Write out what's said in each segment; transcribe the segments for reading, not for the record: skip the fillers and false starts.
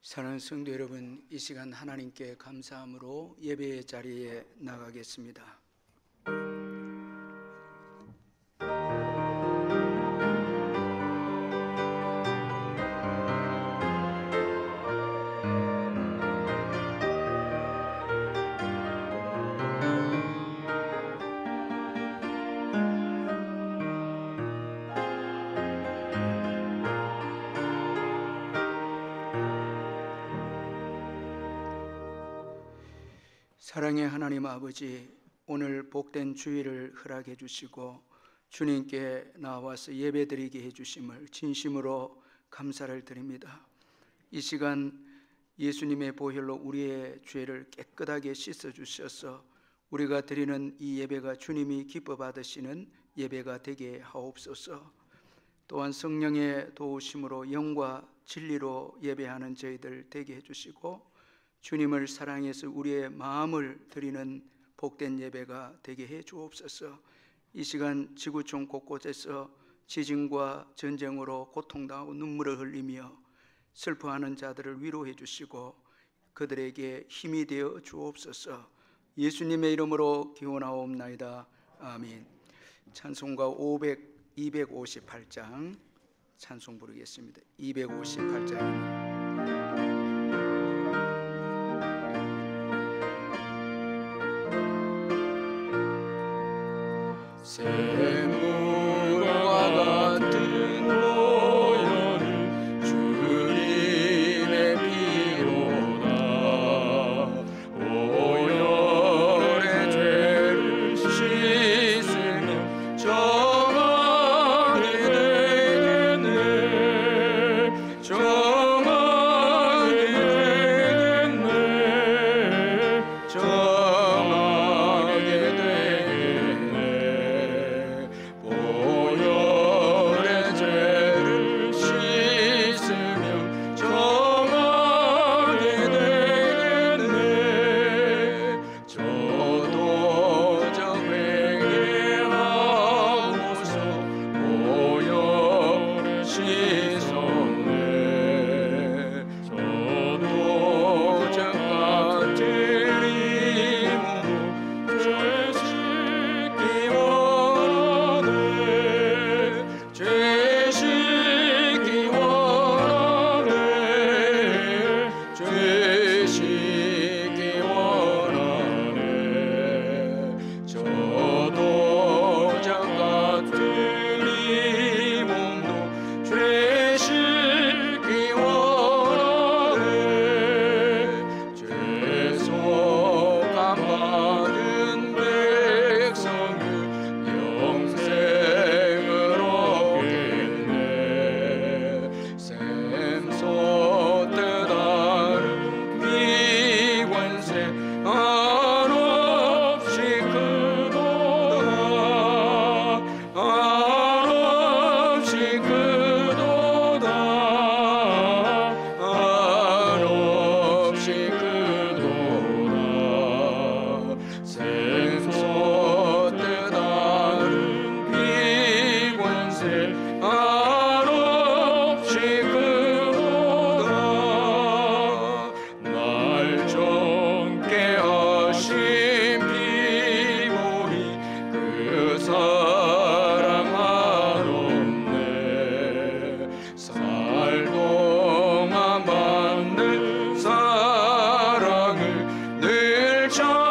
사랑하는 성도 여러분, 이 시간 하나님께 감사함으로 예배의 자리에 나가겠습니다. 사랑의 하나님 아버지, 오늘 복된 주일을 허락해 주시고 주님께 나와서 예배드리게 해주심을 진심으로 감사를 드립니다. 이 시간 예수님의 보혈로 우리의 죄를 깨끗하게 씻어주셔서 우리가 드리는 이 예배가 주님이 기뻐 받으시는 예배가 되게 하옵소서. 또한 성령의 도우심으로 영과 진리로 예배하는 저희들 되게 해주시고 주님을 사랑해서 우리의 마음을 드리는 복된 예배가 되게 해 주옵소서. 이 시간 지구촌 곳곳에서 지진과 전쟁으로 고통당하고 눈물을 흘리며 슬퍼하는 자들을 위로해 주시고 그들에게 힘이 되어 주옵소서. 예수님의 이름으로 기원하옵나이다. 아멘. 찬송가 258장 찬송 부르겠습니다. 258장입니다. 샘물과 같은 보혈은 주님의 피로다. 보혈의 죄를 씻으면 정하게 되겠네. 정하게 되겠네. 정하게 되겠네. 보혈의 죄를 씻으면 정하게 되겠네. 저도 저 회개하고서 보혈을 씻었네. 저도 저 같은 힘으로 죄 씻기 원하네. 죄 씻기 원하네. 죄 씻기 원하네. 저도 저 같은 이 몸도 죄 씻기 원하네. 죄속함 받은 백성은 영생을 얻겠네. 샘솟듯 하는 귀관세 한없이 크도다. 한없이 크도다. 한없이 크도다. 샘솟듯 하는 귀관세 한없이 크도다. 날 젊게 하신 피보이 그 사랑 한없네. 살동안 받는 사랑을 늘 찬송하겠네.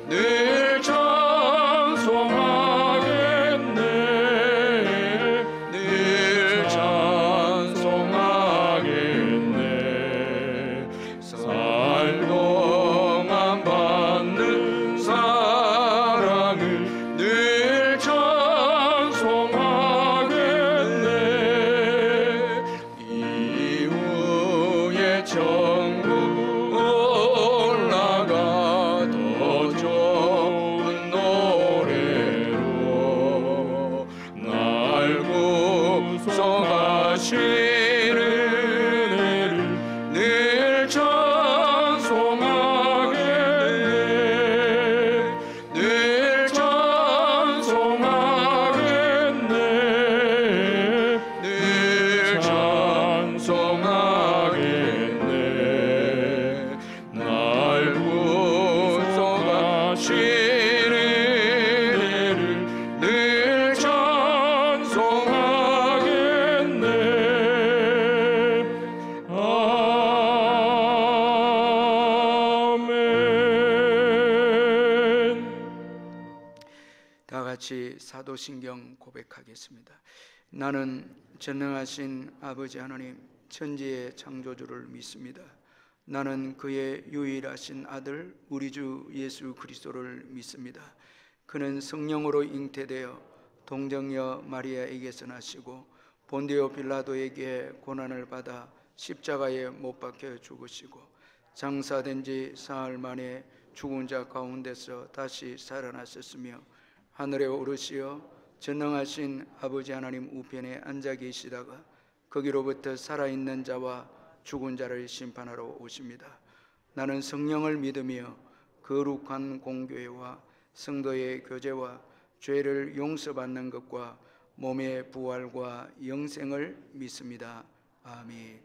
늘 찬송하겠네. 늘 찬송하겠네. 살동안 받는 사랑을 늘 찬송하겠네. 이후에 천국 올라가 더 좋은 노래로 날 구속하시는 은혜를 늘 찬송하겠네. 늘 찬송하겠네. 늘 같이 사도신경 고백하겠습니다. 나는 전능하신 아버지 하나님 천지의 창조주를 믿습니다. 나는 그의 유일하신 아들 우리 주 예수 그리스도를 믿습니다. 그는 성령으로 잉태되어 동정녀 마리아에게서 나시고 본디오 빌라도에게 고난을 받아 십자가에 못 박혀 죽으시고 장사된 지 사흘 만에 죽은 자 가운데서 다시 살아나셨으며 하늘에 오르시어 전능하신 아버지 하나님 우편에 앉아 계시다가 거기로부터 살아있는 자와 죽은 자를 심판하러 오십니다. 나는 성령을 믿으며 거룩한 공교회와 성도의 교제와 죄를 용서받는 것과 몸의 부활과 영생을 믿습니다. 아멘.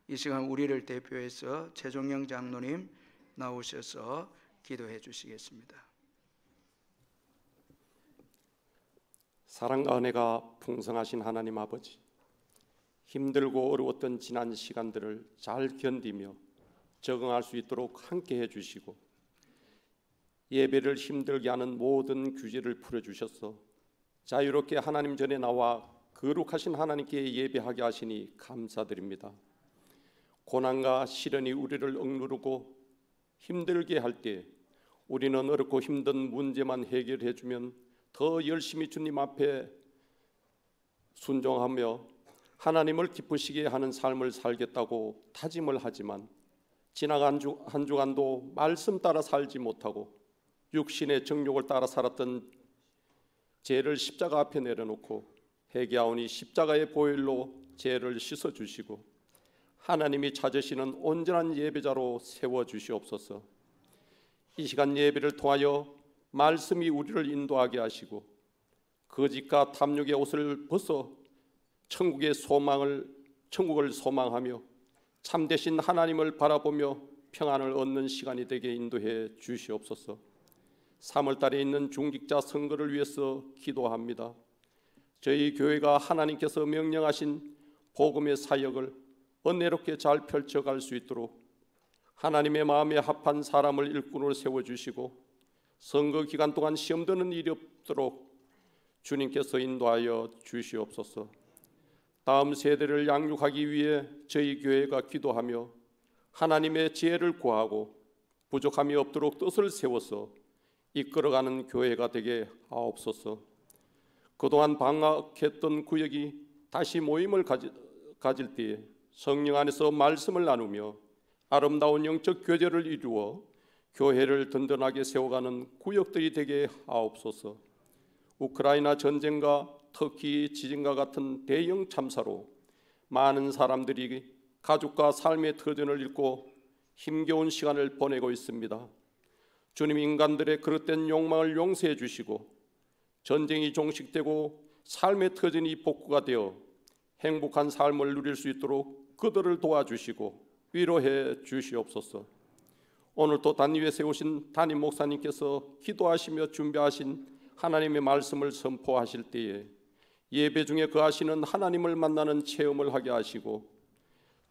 이 시간 우리를 대표해서 최종영 장로님 나오셔서 기도해 주시겠습니다. 사랑과 은혜가 풍성하신 하나님 아버지, 힘들고 어려웠던 지난 시간들을 잘 견디며 적응할 수 있도록 함께 해주시고 예배를 힘들게 하는 모든 규제를 풀어주셔서 자유롭게 하나님 전에 나와 거룩하신 하나님께 예배하게 하시니 감사드립니다. 고난과 시련이 우리를 억누르고 힘들게 할 때 우리는 어렵고 힘든 문제만 해결해 주면 더 열심히 주님 앞에 순종하며 하나님을 기쁘시게 하는 삶을 살겠다고 다짐을 하지만 지나간 한 주간도 말씀 따라 살지 못하고 육신의 정욕을 따라 살았던 죄를 십자가 앞에 내려놓고 회개하오니 십자가의 보혈로 죄를 씻어주시고 하나님이 찾으시는 온전한 예배자로 세워주시옵소서. 이 시간 예배를 통하여 말씀이 우리를 인도하게 하시고 거짓과 탐욕의 옷을 벗어 천국을 소망하며 참되신 하나님을 바라보며 평안을 얻는 시간이 되게 인도해 주시옵소서. 3월달에 있는 중직자 선거를 위해서 기도합니다. 저희 교회가 하나님께서 명령하신 복음의 사역을 은혜롭게 잘 펼쳐갈 수 있도록 하나님의 마음에 합한 사람을 일꾼으로 세워주시고 선거 기간 동안 시험 드는 일이 없도록 주님께서 인도하여 주시옵소서. 다음 세대를 양육하기 위해 저희 교회가 기도하며 하나님의 지혜를 구하고 부족함이 없도록 뜻을 세워서 이끌어가는 교회가 되게 하옵소서. 그동안 방학했던 구역이 다시 모임을 가질 때에 성령 안에서 말씀을 나누며 아름다운 영적 교제를 이루어 교회를 든든하게 세워가는 구역들이 되게 하옵소서. 우크라이나 전쟁과 터키 지진과 같은 대형 참사로 많은 사람들이 가족과 삶의 터전을 잃고 힘겨운 시간을 보내고 있습니다. 주님, 인간들의 그릇된 욕망을 용서해 주시고 전쟁이 종식되고 삶의 터전이 복구가 되어 행복한 삶을 누릴 수 있도록 그들을 도와주시고 위로해 주시옵소서. 오늘 또 단위에 세우신 담임 목사님께서 기도하시며 준비하신 하나님의 말씀을 선포하실 때에 예배 중에 거하시는 하나님을 만나는 체험을 하게 하시고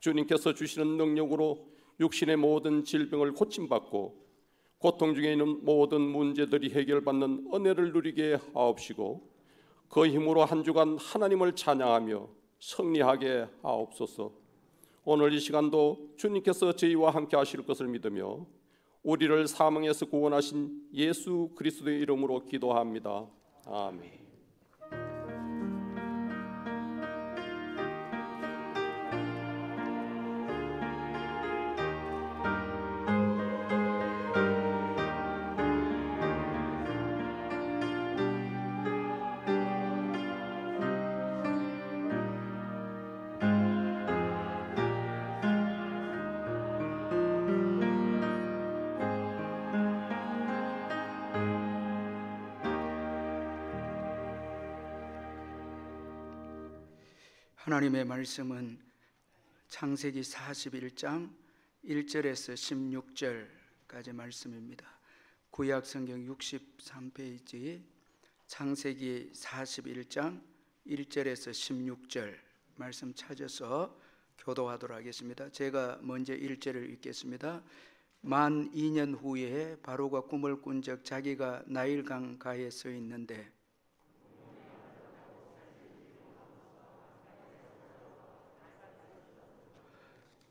주님께서 주시는 능력으로 육신의 모든 질병을 고침받고 고통 중에 있는 모든 문제들이 해결받는 은혜를 누리게 하옵시고 그 힘으로 한 주간 하나님을 찬양하며 승리하게 하옵소서. 오늘 이 시간도 주님께서 저희와 함께 하실 것을 믿으며 우리를 사망에서 구원하신 예수 그리스도의 이름으로 기도합니다. 아멘. 하나님의 말씀은 창세기 41장 1절에서 16절까지 말씀입니다. 구약 성경 63페이지 창세기 41장 1절에서 16절 말씀 찾아서 교도하도록 하겠습니다. 제가 먼저 1절을 읽겠습니다. 만 2년 후에 바로가 꿈을 꾼 적 자기가 나일강 가에 서 있는데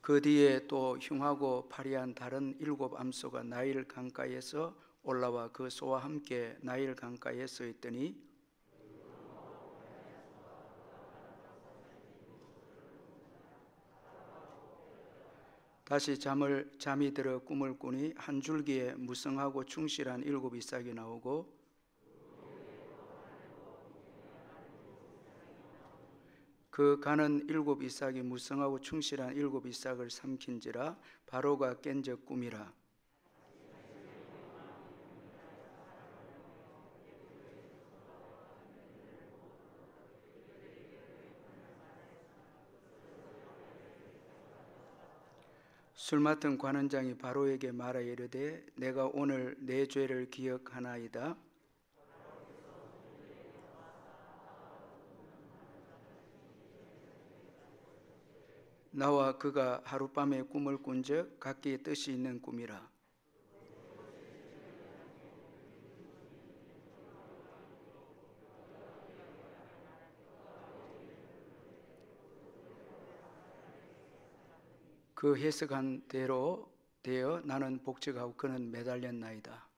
그 뒤에 또 흉하고 파리한 다른 7 암소가 나일 강가에서 올라와 그 소와 함께 나일 강가에 서 있더니 다시 잠이 들어 꿈을 꾸니 한 줄기에 무성하고 충실한 7 이삭이 나오고 그 가는 7 이삭이 무성하고 충실한 7 이삭을 삼킨지라 바로가 깬 적 꿈이라. 술 맡은 관원장이 바로에게 말하여 이르되 내가 오늘 내 죄를 기억하나이다. 나와 그가 하룻밤에 꿈을 꾼즉 각기 뜻이 있는 꿈이라. 그 해석한 대로 되어 나는 복직하고 그는 매달렸나이다.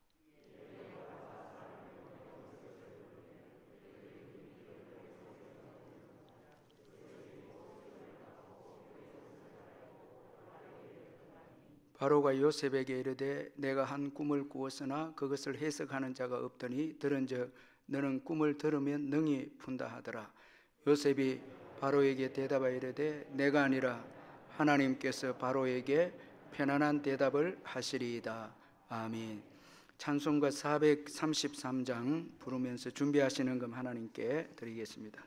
바로가 요셉에게 이르되 내가 한 꿈을 꾸었으나 그것을 해석하는 자가 없더니 들은즉 너는 꿈을 들으면 능히 푼다 하더라. 요셉이 바로에게 대답하여 이르되 내가 아니라 하나님께서 바로에게 편안한 대답을 하시리이다. 아멘. 찬송가 433장 부르면서 준비하시는 금 하나님께 드리겠습니다.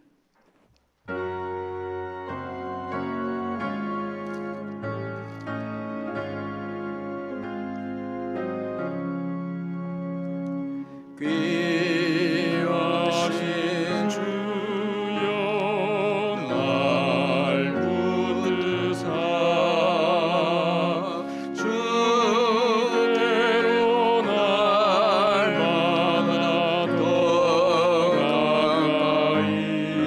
귀하신 주여 날 붙드사 주께로 날마다 더 가까이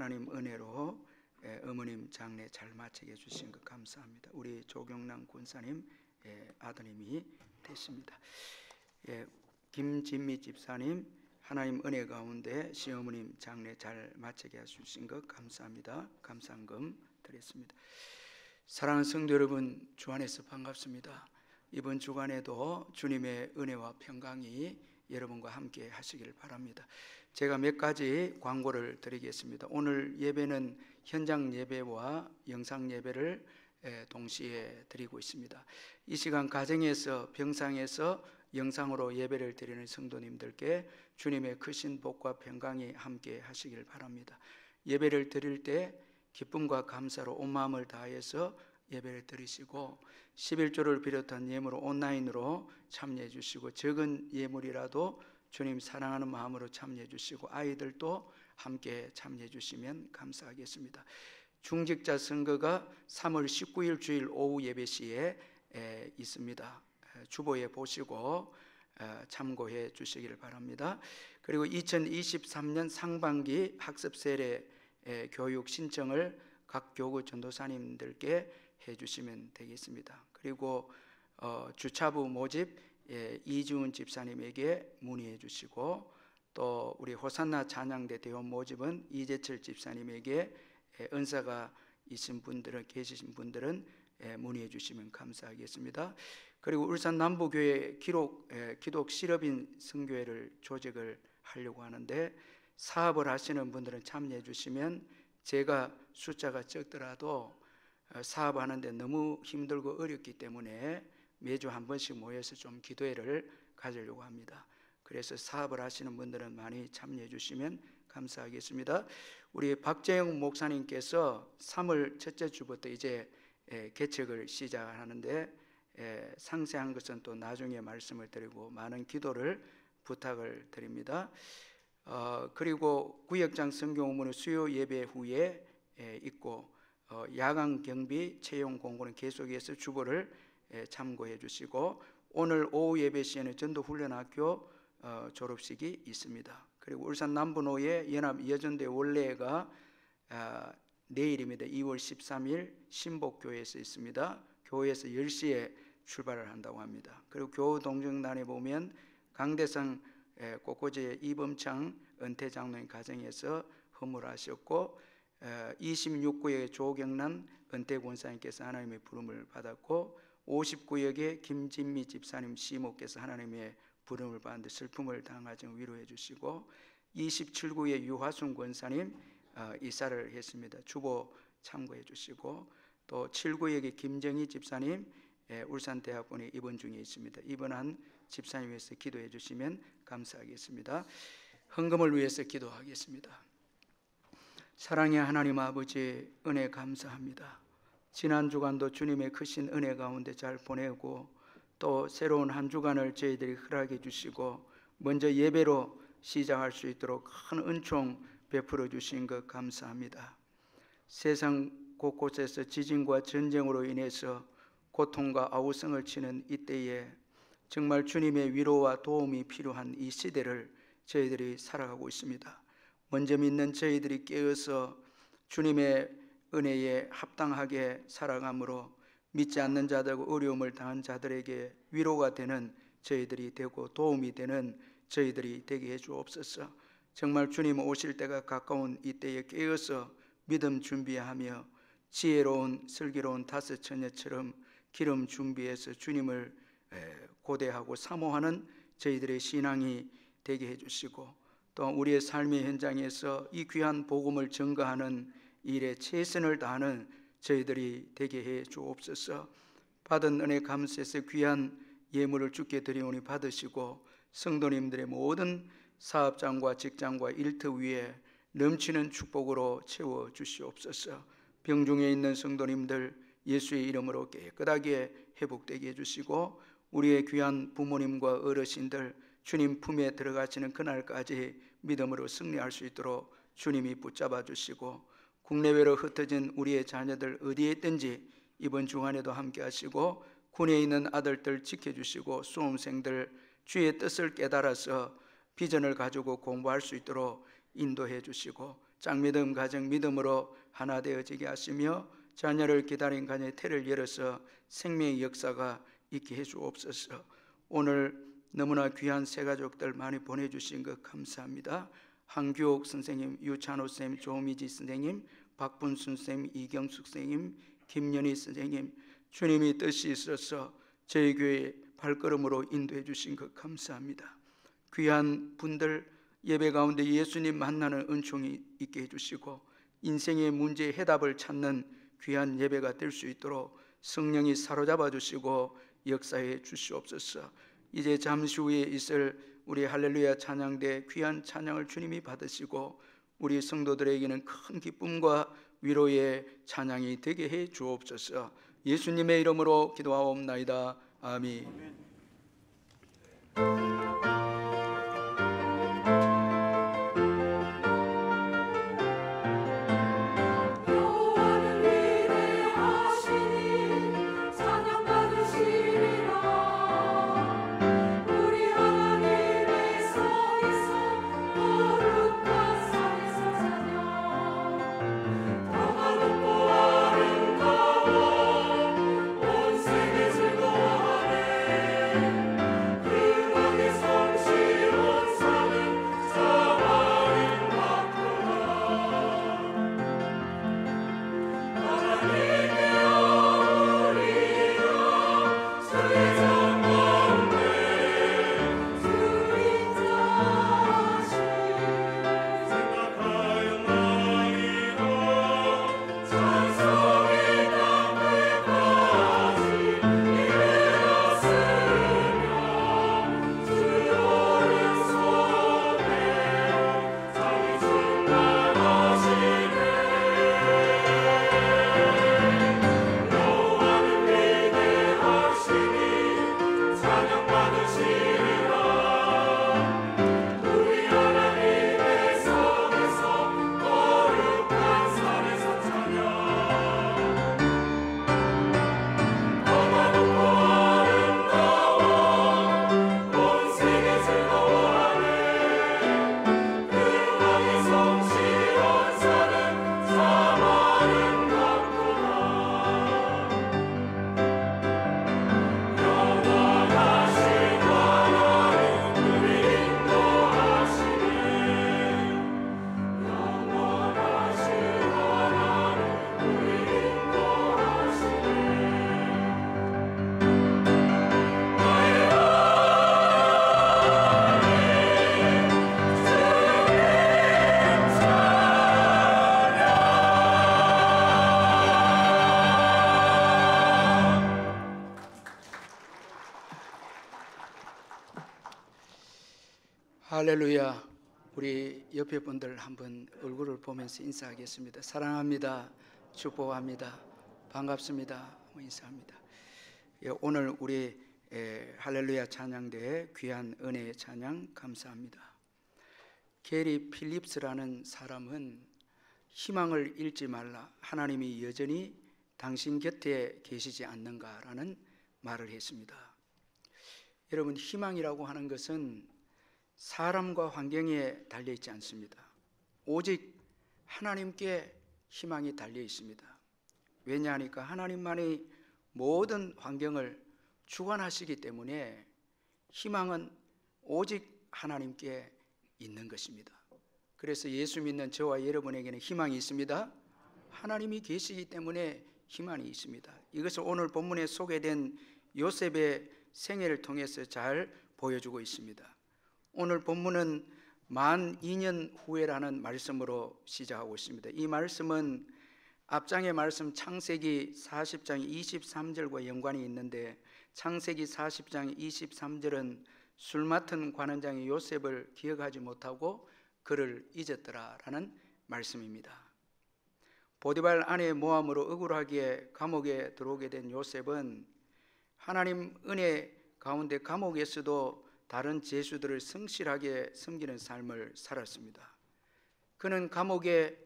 하나님 은혜로 어머님 장례 잘 마치게 해주신 것 감사합니다. 우리 조경남 군사님 아드님이 되십니다. 김진미 집사님 하나님 은혜 가운데 시어머님 장례 잘 마치게 해주신 것 감사합니다. 감사금 드렸습니다. 사랑하는 성도 여러분, 주 안에서 반갑습니다. 이번 주간에도 주님의 은혜와 평강이 여러분과 함께 하시길 바랍니다. 제가 몇 가지 광고를 드리겠습니다. 오늘 예배는 현장 예배와 영상 예배를 동시에 드리고 있습니다. 이 시간 가정에서 병상에서 영상으로 예배를 드리는 성도님들께 주님의 크신 복과 평강이 함께 하시길 바랍니다. 예배를 드릴 때 기쁨과 감사로 온 마음을 다해서 예배를 드리시고 11조를 비롯한 예물을 온라인으로 참여해 주시고 적은 예물이라도 주님 사랑하는 마음으로 참여해 주시고 아이들도 함께 참여해 주시면 감사하겠습니다. 중직자 선거가 3월 19일 주일 오후 예배 시에 있습니다. 주보에 보시고 참고해 주시기를 바랍니다. 그리고 2023년 상반기 학습 세례 교육 신청을 각 교구 전도사님들께 해주시면 되겠습니다. 그리고 주차부 모집 이지훈 집사님에게 문의해 주시고 또 우리 호산나 찬양대 대원 모집은 이재철 집사님에게 은사가 있으신 분들은 계시신 분들은 문의해 주시면 감사하겠습니다. 그리고 울산 남부교회 기독 실업인 선교회를 조직을 하려고 하는데 사업을 하시는 분들은 참여해 주시면 제가 숫자가 적더라도 사업하는데 너무 힘들고 어렵기 때문에 매주 한 번씩 모여서 좀 기도회를 가지려고 합니다. 그래서 사업을 하시는 분들은 많이 참여해 주시면 감사하겠습니다. 우리 박재영 목사님께서 3월 첫째 주부터 이제 개척을 시작하는데 상세한 것은 또 나중에 말씀을 드리고 많은 기도를 부탁을 드립니다. 그리고 구역장 성경 의무는 수요 예배 후에 있고 야간 경비 채용 공고는 계속해서 주보를 참고해 주시고 오늘 오후 예배 시에는 전도훈련학교 졸업식이 있습니다. 그리고 울산 남부노예 연합 여전대 원례가 내일입니다. 2월 13일 신복교회에서 있습니다. 교회에서 10시에 출발을 한다고 합니다. 그리고 교우 동정단에 보면 강대상 꽃꽂이의 이범창 은퇴장로님 가정에서 허물하셨고 26구역의 조경란 은퇴권사님께서 하나님의 부름을 받았고 59역의 김진미 집사님 시모께서 하나님의 부름을 받는데 슬픔을 당하여 위로해 주시고 27구의 유화순 권사님 이사를 했습니다. 주보 참고해 주시고 또 7구역의 김정희 집사님 울산대학원에 입원 중에 있습니다. 입원한 집사님 위해서 기도해 주시면 감사하겠습니다. 헌금을 위해서 기도하겠습니다. 사랑의 하나님 아버지, 은혜 감사합니다. 지난 주간도 주님의 크신 은혜 가운데 잘 보내고 또 새로운 한 주간을 저희들이 허락해 주시고 먼저 예배로 시작할 수 있도록 큰 은총 베풀어 주신 것 감사합니다. 세상 곳곳에서 지진과 전쟁으로 인해서 고통과 아우성을 치는 이때에 정말 주님의 위로와 도움이 필요한 이 시대를 저희들이 살아가고 있습니다. 먼저 믿는 저희들이 깨어서 주님의 은혜에 합당하게 살아감으로 믿지 않는 자들과 어려움을 당한 자들에게 위로가 되는 저희들이 되고 도움이 되는 저희들이 되게 해 주옵소서. 정말 주님 오실 때가 가까운 이때에 깨어서 믿음 준비하며 지혜로운 슬기로운 다섯 처녀처럼 기름 준비해서 주님을 고대하고 사모하는 저희들의 신앙이 되게 해주시고 또 우리의 삶의 현장에서 이 귀한 복음을 전가하는 일에 최선을 다하는 저희들이 되게 해 주옵소서. 받은 은혜 감사해서 귀한 예물을 주께 드리오니 받으시고 성도님들의 모든 사업장과 직장과 일터 위에 넘치는 축복으로 채워 주시옵소서. 병중에 있는 성도님들 예수의 이름으로 깨끗하게 회복되게 해주시고 우리의 귀한 부모님과 어르신들 주님 품에 들어가시는 그날까지 믿음으로 승리할 수 있도록 주님이 붙잡아 주시고 국내외로 흩어진 우리의 자녀들 어디에 있든지 이번 주간에도 함께 하시고 군에 있는 아들들 지켜주시고 수험생들 주의 뜻을 깨달아서 비전을 가지고 공부할 수 있도록 인도해 주시고 짝믿음 가정 믿음으로 하나 되어지게 하시며 자녀를 기다린 가정의 태를 열어서 생명의 역사가 있게 해주옵소서. 오늘 너무나 귀한 새 가족들 많이 보내주신 것 감사합니다. 한규옥 선생님, 유찬호 선생님, 조미지 선생님, 박분순 선생님, 이경숙 선생님, 김연희 선생님, 주님이 뜻이 있어서 저희 교회 발걸음으로 인도해 주신 것 감사합니다. 귀한 분들 예배 가운데 예수님 만나는 은총이 있게 해주시고 인생의 문제의 해답을 찾는 귀한 예배가 될 수 있도록 성령이 사로잡아 주시고 역사해 주시옵소서. 이제 잠시 후에 있을 우리 할렐루야 찬양대 귀한 찬양을 주님이 받으시고 우리 성도들에게는 큰 기쁨과 위로의 찬양이 되게 해 주옵소서. 예수님의 이름으로 기도하옵나이다. 아멘. 할렐루야. 우리 옆에 분들 한번 얼굴을 보면서 인사하겠습니다. 사랑합니다. 축복합니다. 반갑습니다. 인사합니다. 오늘 우리 할렐루야 찬양대회 귀한 은혜의 찬양 감사합니다. 게리 필립스라는 사람은 희망을 잃지 말라, 하나님이 여전히 당신 곁에 계시지 않는가라는 말을 했습니다. 여러분, 희망이라고 하는 것은 사람과 환경에 달려 있지 않습니다. 오직 하나님께 희망이 달려 있습니다. 왜냐하니까 하나님만이 모든 환경을 주관하시기 때문에 희망은 오직 하나님께 있는 것입니다. 그래서 예수 믿는 저와 여러분에게는 희망이 있습니다. 하나님이 계시기 때문에 희망이 있습니다. 이것을 오늘 본문에 소개된 요셉의 생애를 통해서 잘 보여주고 있습니다. 오늘 본문은 만 2년 후에라는 말씀으로 시작하고 있습니다. 이 말씀은 앞장의 말씀 창세기 40장 23절과 연관이 있는데, 창세기 40장 23절은 술 맡은 관원장이 요셉을 기억하지 못하고 그를 잊었더라라는 말씀입니다. 보디발 아내의 모함으로 억울하게 감옥에 들어오게 된 요셉은 하나님 은혜 가운데 감옥에서도 다른 죄수들을 성실하게 섬기는 삶을 살았습니다. 그는 감옥에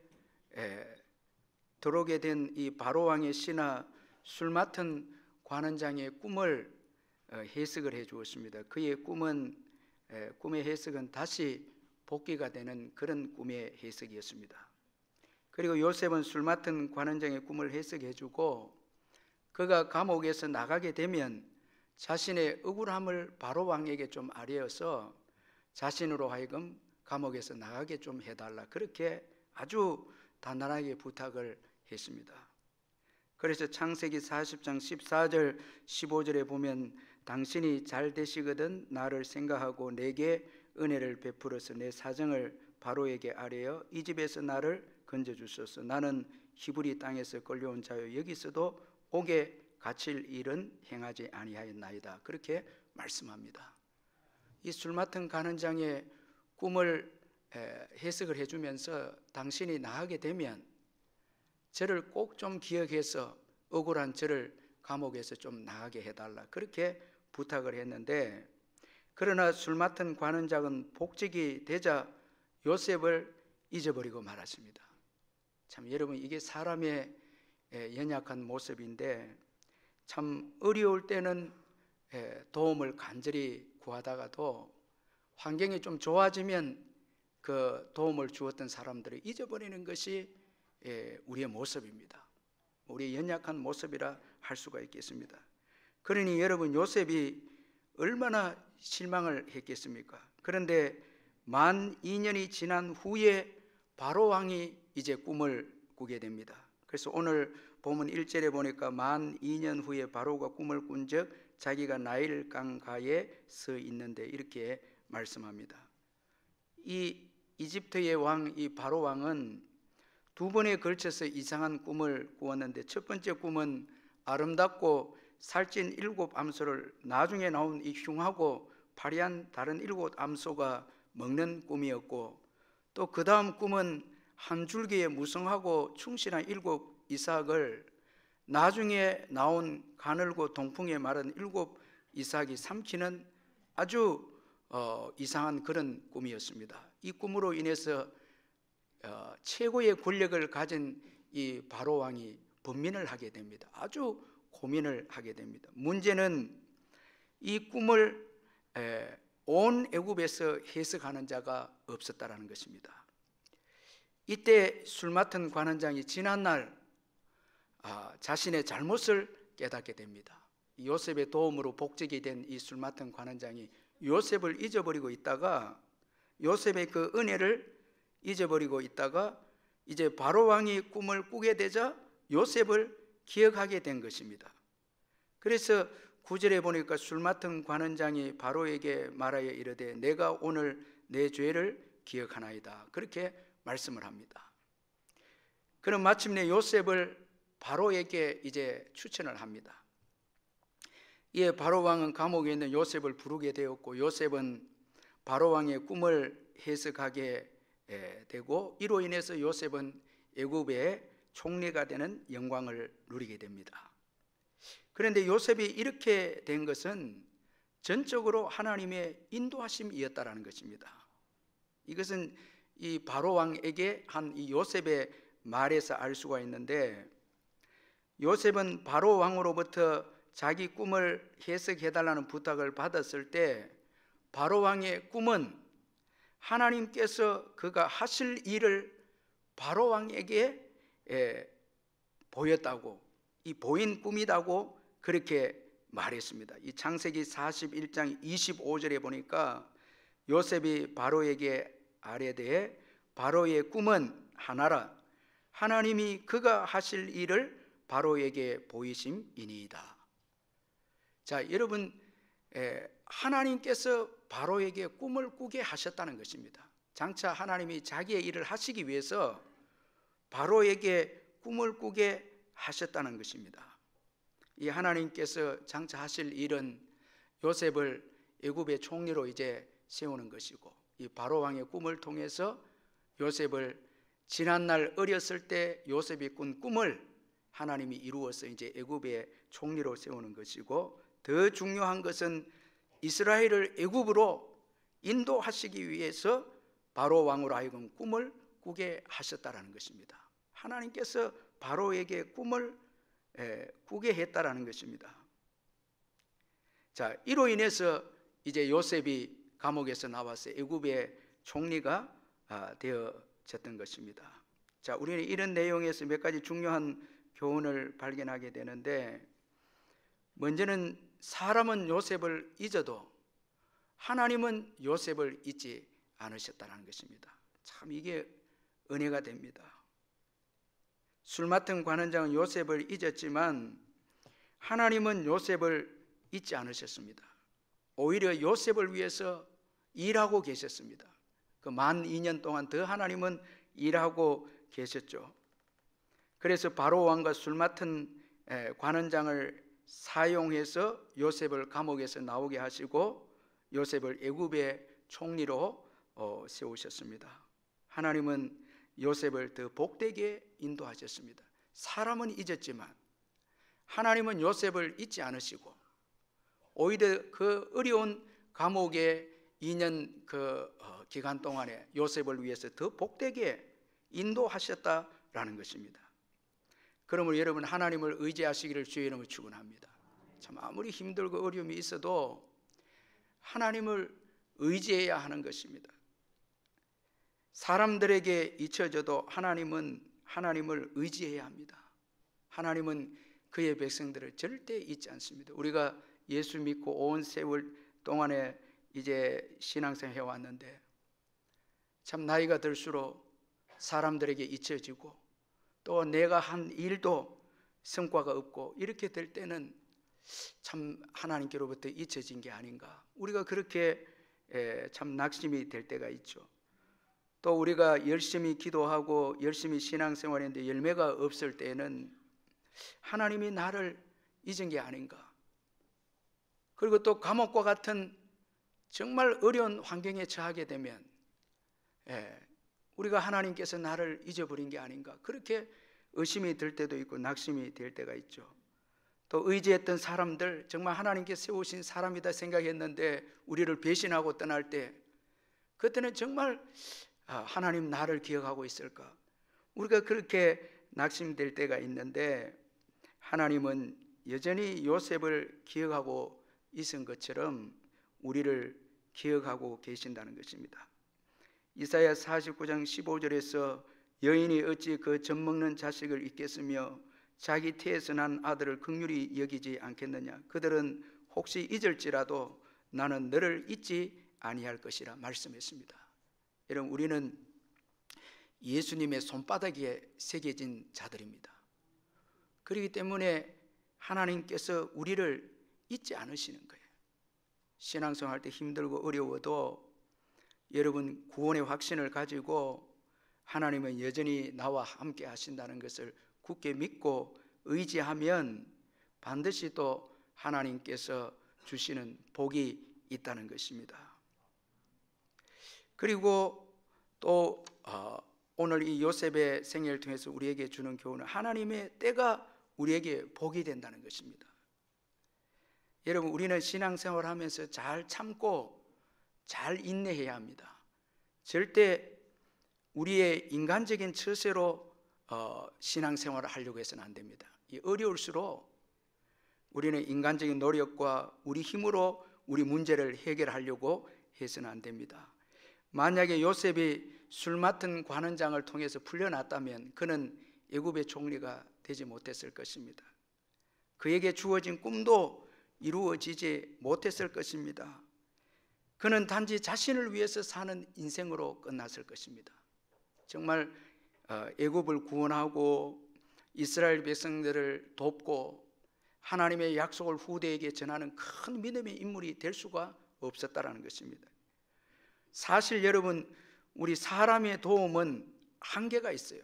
들어오게 된 이 바로왕의 신하 술 맡은 관원장의 꿈을 해석을 해 주었습니다. 그의 꿈의 해석은 다시 복귀가 되는 그런 꿈의 해석이었습니다. 그리고 요셉은 술 맡은 관원장의 꿈을 해석해주고 그가 감옥에서 나가게 되면 자신의 억울함을 바로 왕에게 좀 아뢰어서 자신으로 하여금 감옥에서 나가게 좀 해달라, 그렇게 아주 단단하게 부탁을 했습니다. 그래서 창세기 40장 14절 15절에 보면 당신이 잘 되시거든 나를 생각하고 내게 은혜를 베풀어서 내 사정을 바로에게 아뢰어 이 집에서 나를 건져주소서. 나는 히브리 땅에서 끌려온 자요 여기서도 옥에 갇힐 일은 행하지 아니하였나이다, 그렇게 말씀합니다. 이 술 맡은 간원장의 꿈을 해석을 해주면서 당신이 나가게 되면 저를 꼭 좀 기억해서 억울한 저를 감옥에서 좀 나가게 해달라, 그렇게 부탁을 했는데, 그러나 술 맡은 관원장은 복직이 되자 요셉을 잊어버리고 말았습니다. 참 여러분, 이게 사람의 연약한 모습인데, 참 어려울 때는 도움을 간절히 구하다가도 환경이 좀 좋아지면 그 도움을 주었던 사람들을 잊어버리는 것이 우리의 모습입니다. 우리의 연약한 모습이라 할 수가 있겠습니다. 그러니 여러분, 요셉이 얼마나 실망을 했겠습니까? 그런데 만 2년이 지난 후에 바로 왕이 이제 꿈을 꾸게 됩니다. 그래서 오늘 본문 1절에 보니까 만 2년 후에 바로가 꿈을 꾼적 자기가 나일 강가에 서 있는데 이렇게 말씀합니다. 이 이집트의 왕, 이 바로 왕은 두 번에 걸쳐서 이상한 꿈을 꾸었는데, 첫 번째 꿈은 아름답고 살찐 7 암소를 나중에 나온 이 흉하고 파리한 다른 7 암소가 먹는 꿈이었고, 또 그 다음 꿈은 한 줄기에 무성하고 충실한 7 이삭을 나중에 나온 가늘고 동풍에 마른 7 이삭이 삼키는 아주 이상한 그런 꿈이었습니다. 이 꿈으로 인해서 최고의 권력을 가진 이 바로 왕이 번민을 하게 됩니다. 아주 고민을 하게 됩니다. 문제는 이 꿈을 온 애굽에서 해석하는 자가 없었다라는 것입니다. 이때 술 맡은 관원장이 지난날 자신의 잘못을 깨닫게 됩니다. 요셉의 도움으로 복직이 된 이 술 맡은 관원장이 요셉을 잊어버리고 있다가, 요셉의 그 은혜를 잊어버리고 있다가 이제 바로 왕이 꿈을 꾸게 되자 요셉을 기억하게 된 것입니다. 그래서 9절에 보니까 술 맡은 관원장이 바로에게 말하여 이르되 내가 오늘 내 죄를 기억하나이다, 그렇게 말씀을 합니다. 그럼 마침내 요셉을 바로에게 이제 추천을 합니다. 이에 바로 왕은 감옥에 있는 요셉을 부르게 되었고, 요셉은 바로 왕의 꿈을 해석하게 되고, 이로 인해서 요셉은 애굽의 총리가 되는 영광을 누리게 됩니다. 그런데 요셉이 이렇게 된 것은 전적으로 하나님의 인도하심이었다라는 것입니다. 이것은 이 바로 왕에게 한 이 요셉의 말에서 알 수가 있는데, 요셉은 바로 왕으로부터 자기 꿈을 해석해달라는 부탁을 받았을 때 바로 왕의 꿈은 하나님께서 그가 하실 일을 바로 왕에게 보였다고, 이 보인 꿈이라고 그렇게 말했습니다. 이 창세기 41장 25절에 보니까 요셉이 바로에게 아뢰되 바로의 꿈은 하나라, 하나님이 그가 하실 일을 바로에게 보이심이니이다. 자, 여러분, 하나님께서 바로에게 꿈을 꾸게 하셨다는 것입니다. 장차 하나님이 자기의 일을 하시기 위해서 바로에게 꿈을 꾸게 하셨다는 것입니다. 이 하나님께서 장차 하실 일은 요셉을 애굽의 총리로 이제 세우는 것이고, 이 바로 왕의 꿈을 통해서 요셉을 지난날 어렸을 때 요셉이 꾼 꿈을 하나님이 이루어서 이제 애굽의 총리로 세우는 것이고, 더 중요한 것은 이스라엘을 애굽으로 인도하시기 위해서 바로 왕으로 하여금 꿈을 꾸게 하셨다라는 것입니다. 하나님께서 바로에게 꿈을 꾸게 했다라는 것입니다. 자, 이로 인해서 이제 요셉이 감옥에서 나와서 애굽의 총리가 되어졌던 것입니다. 자, 우리는 이런 내용에서 몇 가지 중요한 교훈을 발견하게 되는데, 먼저는 사람은 요셉을 잊어도 하나님은 요셉을 잊지 않으셨다는 것입니다. 참 이게 은혜가 됩니다. 술 맡은 관원장은 요셉을 잊었지만 하나님은 요셉을 잊지 않으셨습니다. 오히려 요셉을 위해서 일하고 계셨습니다. 그 만 2년 동안 더 하나님은 일하고 계셨죠. 그래서 바로 왕과 술 맡은 관원장을 사용해서 요셉을 감옥에서 나오게 하시고 요셉을 애굽의 총리로 세우셨습니다. 하나님은 요셉을 더 복되게 인도하셨습니다. 사람은 잊었지만 하나님은 요셉을 잊지 않으시고 오히려 그 어려운 감옥의 2년 기간 동안에 요셉을 위해서 더 복되게 인도하셨다라는 것입니다. 그러므로 여러분 하나님을 의지하시기를 주의 이름으로 축원합니다. 참 아무리 힘들고 어려움이 있어도 하나님을 의지해야 하는 것입니다. 사람들에게 잊혀져도 하나님은 하나님을 의지해야 합니다. 하나님은 그의 백성들을 절대 잊지 않습니다. 우리가 예수 믿고 온 세월 동안에 이제 신앙생활 해왔는데 참 나이가 들수록 사람들에게 잊혀지고 또 내가 한 일도 성과가 없고 이렇게 될 때는 참 하나님께로부터 잊혀진 게 아닌가, 우리가 그렇게 참 낙심이 될 때가 있죠. 또 우리가 열심히 기도하고 열심히 신앙생활했는데 열매가 없을 때는 하나님이 나를 잊은 게 아닌가, 그리고 또 감옥과 같은 정말 어려운 환경에 처하게 되면 우리가 하나님께서 나를 잊어버린 게 아닌가, 그렇게 의심이 들 때도 있고 낙심이 될 때가 있죠. 또 의지했던 사람들, 정말 하나님께서 세우신 사람이다 생각했는데 우리를 배신하고 떠날 때 그때는 정말 하나님 나를 기억하고 있을까, 우리가 그렇게 낙심될 때가 있는데 하나님은 여전히 요셉을 기억하고 있은 것처럼 우리를 기억하고 계신다는 것입니다. 이사야 49장 15절에서 여인이 어찌 그 젖먹는 자식을 잊겠으며 자기 태에서 난 아들을 긍휼히 여기지 않겠느냐, 그들은 혹시 잊을지라도 나는 너를 잊지 아니할 것이라 말씀했습니다. 여러분 우리는 예수님의 손바닥에 새겨진 자들입니다. 그렇기 때문에 하나님께서 우리를 잊지 않으시는 거예요. 신앙생활할 때 힘들고 어려워도 여러분 구원의 확신을 가지고 하나님은 여전히 나와 함께 하신다는 것을 굳게 믿고 의지하면 반드시 또 하나님께서 주시는 복이 있다는 것입니다. 그리고 또 오늘 이 요셉의 생애를 통해서 우리에게 주는 교훈은 하나님의 때가 우리에게 복이 된다는 것입니다. 여러분 우리는 신앙생활을 하면서 잘 참고 잘 인내해야 합니다. 절대 우리의 인간적인 처세로 신앙생활을 하려고 해서는 안 됩니다. 어려울수록 우리는 인간적인 노력과 우리 힘으로 우리 문제를 해결하려고 해서는 안 됩니다. 만약에 요셉이 술 맡은 관원장을 통해서 풀려났다면 그는 애굽의 총리가 되지 못했을 것입니다. 그에게 주어진 꿈도 이루어지지 못했을 것입니다. 그는 단지 자신을 위해서 사는 인생으로 끝났을 것입니다. 정말 애굽을 구원하고 이스라엘 백성들을 돕고 하나님의 약속을 후대에게 전하는 큰 믿음의 인물이 될 수가 없었다라는 것입니다. 사실 여러분 우리 사람의 도움은 한계가 있어요.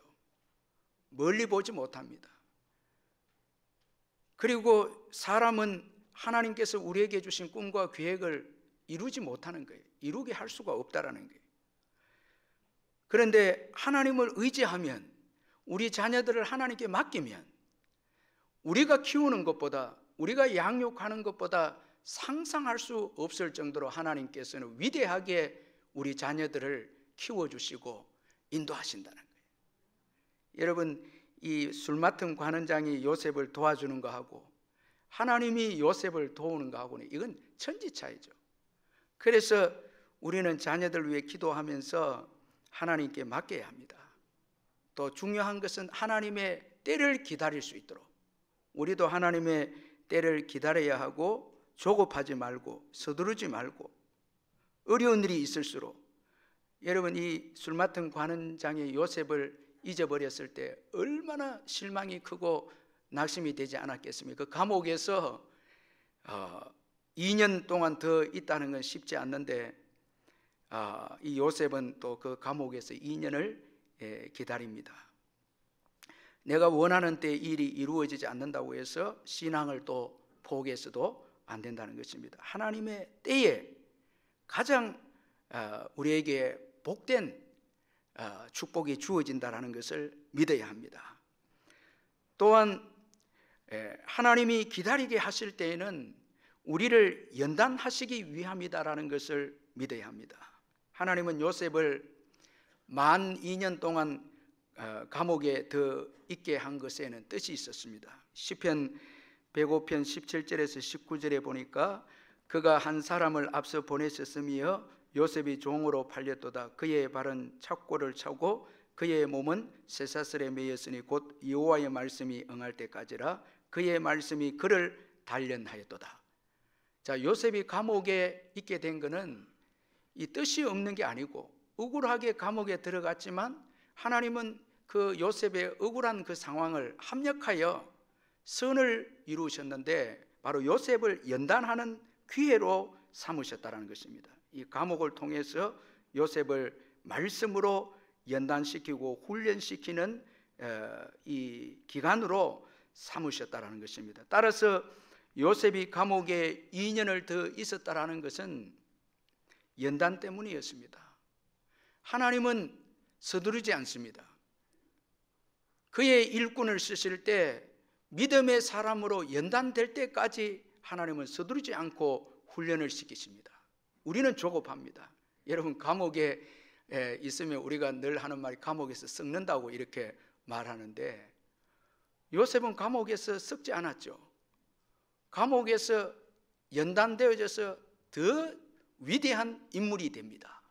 멀리 보지 못합니다. 그리고 사람은 하나님께서 우리에게 주신 꿈과 계획을 이루지 못하는 거예요. 이루게 할 수가 없다라는 거예요. 그런데 하나님을 의지하면, 우리 자녀들을 하나님께 맡기면 우리가 키우는 것보다, 우리가 양육하는 것보다 상상할 수 없을 정도로 하나님께서는 위대하게 우리 자녀들을 키워주시고 인도하신다는 거예요. 여러분 이 술 맡은 관원장이 요셉을 도와주는 거하고 하나님이 요셉을 도우는 거하고는 이건 천지차이죠. 그래서 우리는 자녀들 위해 기도하면서 하나님께 맡겨야 합니다. 또 중요한 것은 하나님의 때를 기다릴 수 있도록 우리도 하나님의 때를 기다려야 하고 조급하지 말고 서두르지 말고 어려운 일이 있을수록 여러분 이 술 맡은 관원장이 요셉을 잊어버렸을 때 얼마나 실망이 크고 낙심이 되지 않았겠습니까? 그 감옥에서 2년 동안 더 있다는 건 쉽지 않는데 이 요셉은 또 그 감옥에서 2년을 기다립니다. 내가 원하는 때 일이 이루어지지 않는다고 해서 신앙을 또 포기해서도 안 된다는 것입니다. 하나님의 때에 가장 우리에게 복된 축복이 주어진다는 것을 믿어야 합니다. 또한 하나님이 기다리게 하실 때에는 우리를 연단하시기 위함이다라는 것을 믿어야 합니다. 하나님은 요셉을 만 2년 동안 감옥에 더 있게 한 것에는 뜻이 있었습니다. 시편 105편 17절에서 19절에 보니까 그가 한 사람을 앞서 보내셨으며 요셉이 종으로 팔렸도다. 그의 발은 착고를 차고 그의 몸은 쇠사슬에 매였으니 곧 여호와의 말씀이 응할 때까지라. 그의 말씀이 그를 단련하였도다. 자, 요셉이 감옥에 있게 된 것은 이 뜻이 없는 게 아니고 억울하게 감옥에 들어갔지만 하나님은 그 요셉의 억울한 그 상황을 합력하여 선을 이루셨는데 바로 요셉을 연단하는 기회로 삼으셨다는 것입니다. 이 감옥을 통해서 요셉을 말씀으로 연단시키고 훈련시키는 이 기간으로 삼으셨다는 것입니다. 따라서 요셉이 감옥에 2년을 더 있었다는 것은 연단 때문이었습니다. 하나님은 서두르지 않습니다. 그의 일꾼을 쓰실 때 믿음의 사람으로 연단될 때까지 하나님은 서두르지 않고 훈련을 시키십니다. 우리는 조급합니다. 여러분 감옥에 있으면 우리가 늘 하는 말이 감옥에서 썩는다고 이렇게 말하는데 요셉은 감옥에서 썩지 않았죠. 감옥에서 연단되어져서 더 위대한 인물이 됩니다.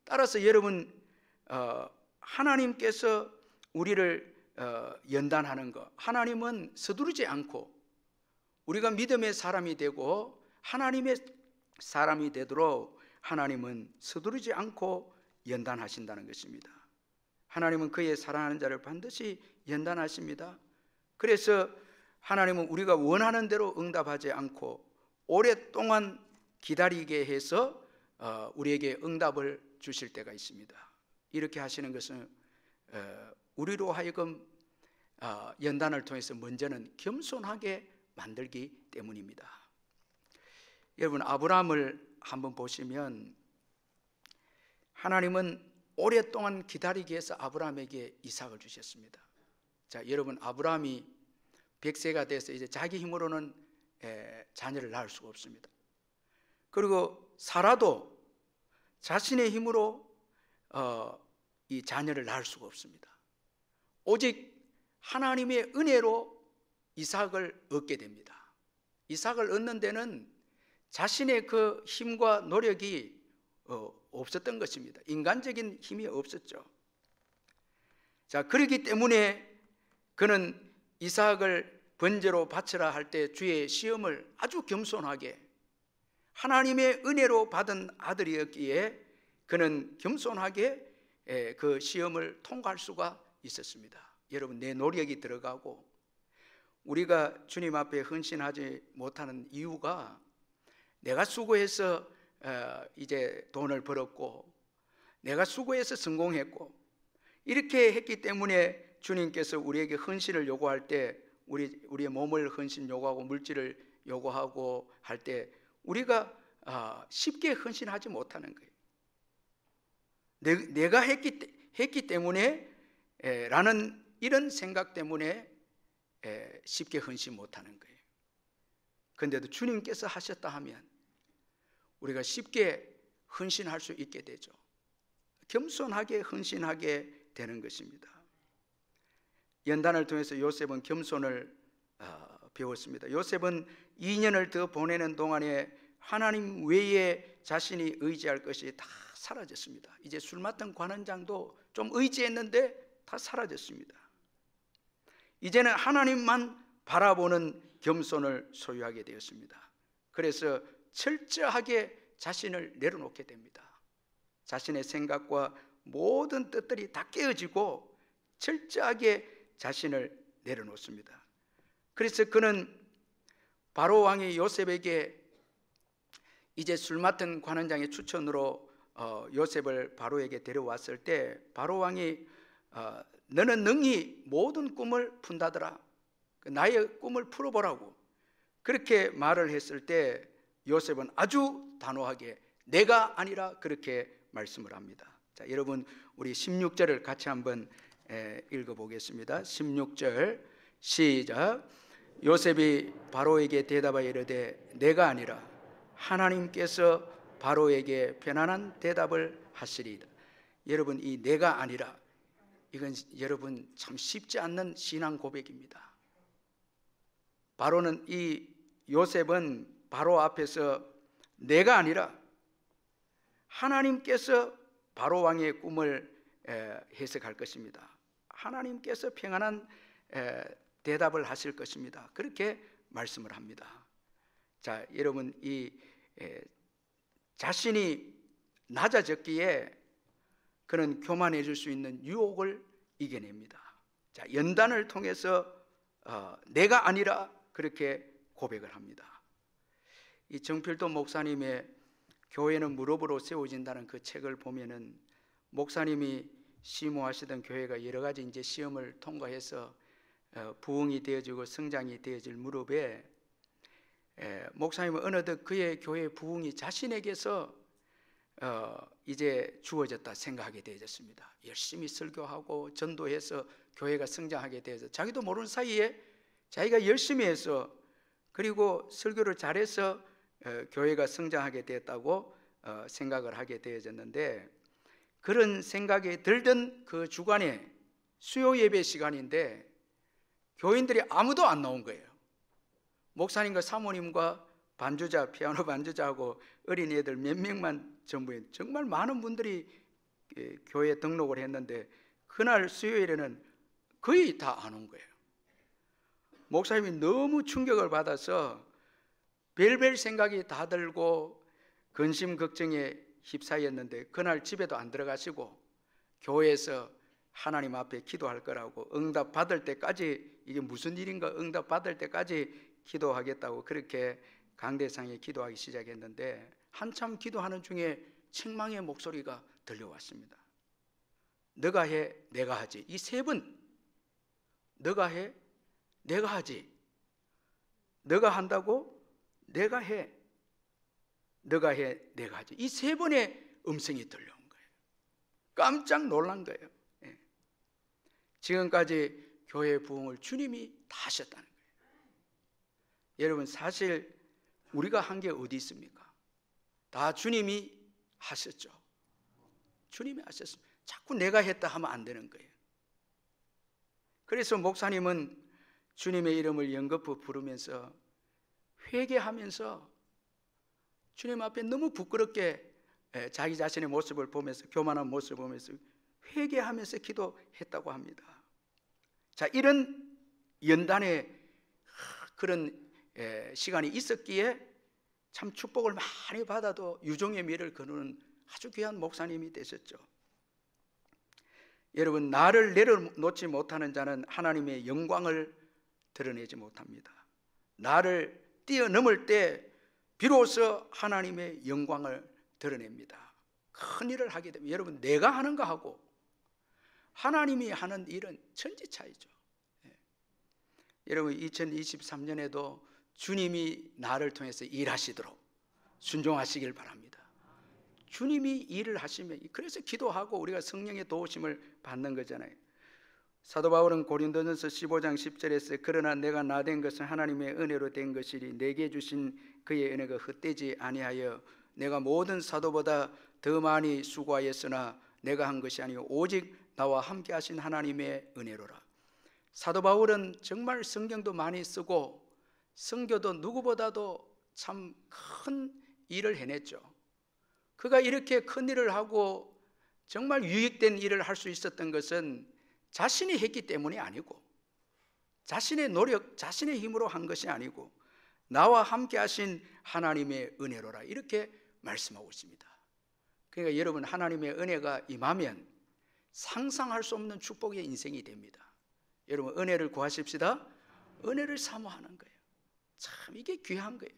따라서 여러분 하나님께서 우리를 연단하는 것, 하나님은 서두르지 않고 우리가 믿음의 사람이 되고 하나님의 사람이 되도록 하나님은 서두르지 않고 연단하신다는 것입니다. 하나님은 그의 사랑하는 자를 반드시 연단하십니다. 그래서 하나님은 우리가 원하는 대로 응답하지 않고 오랫동안 기다리게 해서 우리에게 응답을 주실 때가 있습니다. 이렇게 하시는 것은 우리로 하여금 연단을 통해서 먼저는 겸손하게 만들기 때문입니다. 여러분 아브라함을 한번 보시면 하나님은 오랫동안 기다리기 위해서 아브라함에게 이삭을 주셨습니다. 자, 여러분 아브라함이 100세가 돼서 이제 자기 힘으로는 자녀를 낳을 수가 없습니다. 그리고 사라도 자신의 힘으로 이 자녀를 낳을 수가 없습니다. 오직 하나님의 은혜로 이삭을 얻게 됩니다. 이삭을 얻는 데는 자신의 그 힘과 노력이 없었던 것입니다. 인간적인 힘이 없었죠. 자, 그렇기 때문에 그는 이삭을 번제로 바치라 할 때 주의 시험을 아주 겸손하게 하나님의 은혜로 받은 아들이었기에 그는 겸손하게 그 시험을 통과할 수가 있었습니다. 여러분 내 노력이 들어가고 우리가 주님 앞에 헌신하지 못하는 이유가 내가 수고해서 이제 돈을 벌었고 내가 수고해서 성공했고 이렇게 했기 때문에 주님께서 우리에게 헌신을 요구할 때 우리의 몸을 헌신 요구하고 물질을 요구하고 할 때 우리가 쉽게 헌신하지 못하는 거예요. 내가 했기 때문에 라는 이런 생각 때문에 쉽게 헌신 못하는 거예요. 그런데도 주님께서 하셨다 하면 우리가 쉽게 헌신할 수 있게 되죠. 겸손하게 헌신하게 되는 것입니다. 연단을 통해서 요셉은 겸손을 배웠습니다. 요셉은 2년을 더 보내는 동안에 하나님 외에 자신이 의지할 것이 다 사라졌습니다. 이제 술 맡은 관원장도 좀 의지했는데 다 사라졌습니다. 이제는 하나님만 바라보는 겸손을 소유하게 되었습니다. 그래서 철저하게 자신을 내려놓게 됩니다. 자신의 생각과 모든 뜻들이 다 깨어지고 철저하게 자신을 내려놓습니다. 그래서 그는 바로 왕이 요셉에게 이제 술 맡은 관원장의 추천으로 요셉을 바로에게 데려왔을 때 바로 왕이 너는 능히 모든 꿈을 푼다더라, 나의 꿈을 풀어보라고 그렇게 말을 했을 때 요셉은 아주 단호하게 내가 아니라 그렇게 말씀을 합니다. 자, 여러분 우리 16절을 같이 한번 읽어보겠습니다. 16절 시작. 요셉이 바로에게 대답하여 이르되 내가 아니라 하나님께서 바로에게 편안한 대답을 하시리이다. 여러분 이 내가 아니라 이건 여러분 참 쉽지 않는 신앙 고백입니다. 바로는 이 요셉은 바로 앞에서 내가 아니라 하나님께서 바로 왕의 꿈을 해석할 것입니다. 하나님께서 평안한 대답을 하실 것입니다. 그렇게 말씀을 합니다. 자, 여러분 이 자신이 낮아졌기에 그는 교만해 줄 수 있는 유혹을 이겨냅니다. 자, 연단을 통해서 내가 아니라 그렇게 고백을 합니다. 이 정필도 목사님의 교회는 무릎으로 세워진다는 그 책을 보면은 목사님이 시무하시던 교회가 여러 가지 이제 시험을 통과해서 부흥이 되어지고 성장이 되어질 무렵에 목사님은 어느덧 그의 교회 부흥이 자신에게서 이제 주어졌다 생각하게 되어졌습니다. 열심히 설교하고 전도해서 교회가 성장하게 되어서 자기도 모르는 사이에 자기가 열심히 해서 그리고 설교를 잘해서 교회가 성장하게 되었다고 생각을 하게 되어졌는데, 그런 생각이 들던 그 주간에 수요 예배 시간인데 교인들이 아무도 안 나온 거예요. 목사님과 사모님과 반주자, 피아노 반주자하고 어린이들 몇 명만 전부에 정말 많은 분들이 교회에 등록을 했는데 그날 수요일에는 거의 다 안 온 거예요. 목사님이 너무 충격을 받아서 별별 생각이 다 들고 근심 걱정에 휩싸였는데 그날 집에도 안 들어가시고 교회에서 하나님 앞에 기도할 거라고 응답 받을 때까지, 이게 무슨 일인가 응답 받을 때까지 기도하겠다고 그렇게 강대상에 기도하기 시작했는데 한참 기도하는 중에 책망의 목소리가 들려왔습니다. 너가 해, 내가 하지. 이 세 번, 너가 해, 내가 하지. 너가 한다고, 내가 해, 너가 해, 내가 하지. 이 세 번의 음성이 들려온 거예요. 깜짝 놀란 거예요. 지금까지 교회 부흥을 주님이 다 하셨다는 거예요. 여러분 사실 우리가 한 게 어디 있습니까? 다 주님이 하셨죠. 주님이 하셨습니다. 자꾸 내가 했다 하면 안 되는 거예요. 그래서 목사님은 주님의 이름을 연거푸 부르면서 회개하면서 주님 앞에 너무 부끄럽게 자기 자신의 모습을 보면서, 교만한 모습을 보면서 회개하면서 기도했다고 합니다. 자, 이런 연단의 그런 시간이 있었기에 참 축복을 많이 받아도 유종의 미를 거두는 아주 귀한 목사님이 되셨죠. 여러분, 나를 내려놓지 못하는 자는 하나님의 영광을 드러내지 못합니다. 나를 뛰어넘을 때 비로소 하나님의 영광을 드러냅니다. 큰 일을 하게 되면 여러분, 내가 하는 거하고 하나님이 하는 일은 천지 차이죠. 여러분 2023년에도 주님이 나를 통해서 일하시도록 순종하시길 바랍니다. 주님이 일을 하시면, 그래서 기도하고 우리가 성령의 도우심을 받는 거잖아요. 사도 바울은 고린도전서 15장 10절에서 그러나 내가 나된 것은 하나님의 은혜로 된 것이니 내게 주신 그의 은혜가 헛되지 아니하여 내가 모든 사도보다 더 많이 수고하였으나 내가 한 것이 아니요 오직 나와 함께 하신 하나님의 은혜로라. 사도 바울은 정말 성경도 많이 쓰고 선교도 누구보다도 참 큰 일을 해냈죠. 그가 이렇게 큰 일을 하고 정말 유익된 일을 할 수 있었던 것은 자신이 했기 때문이 아니고, 자신의 노력, 자신의 힘으로 한 것이 아니고 나와 함께 하신 하나님의 은혜로라, 이렇게 말씀하고 있습니다. 그러니까 여러분, 하나님의 은혜가 임하면 상상할 수 없는 축복의 인생이 됩니다. 여러분, 은혜를 구하십시다. 은혜를 사모하는 거예요. 참 이게 귀한 거예요.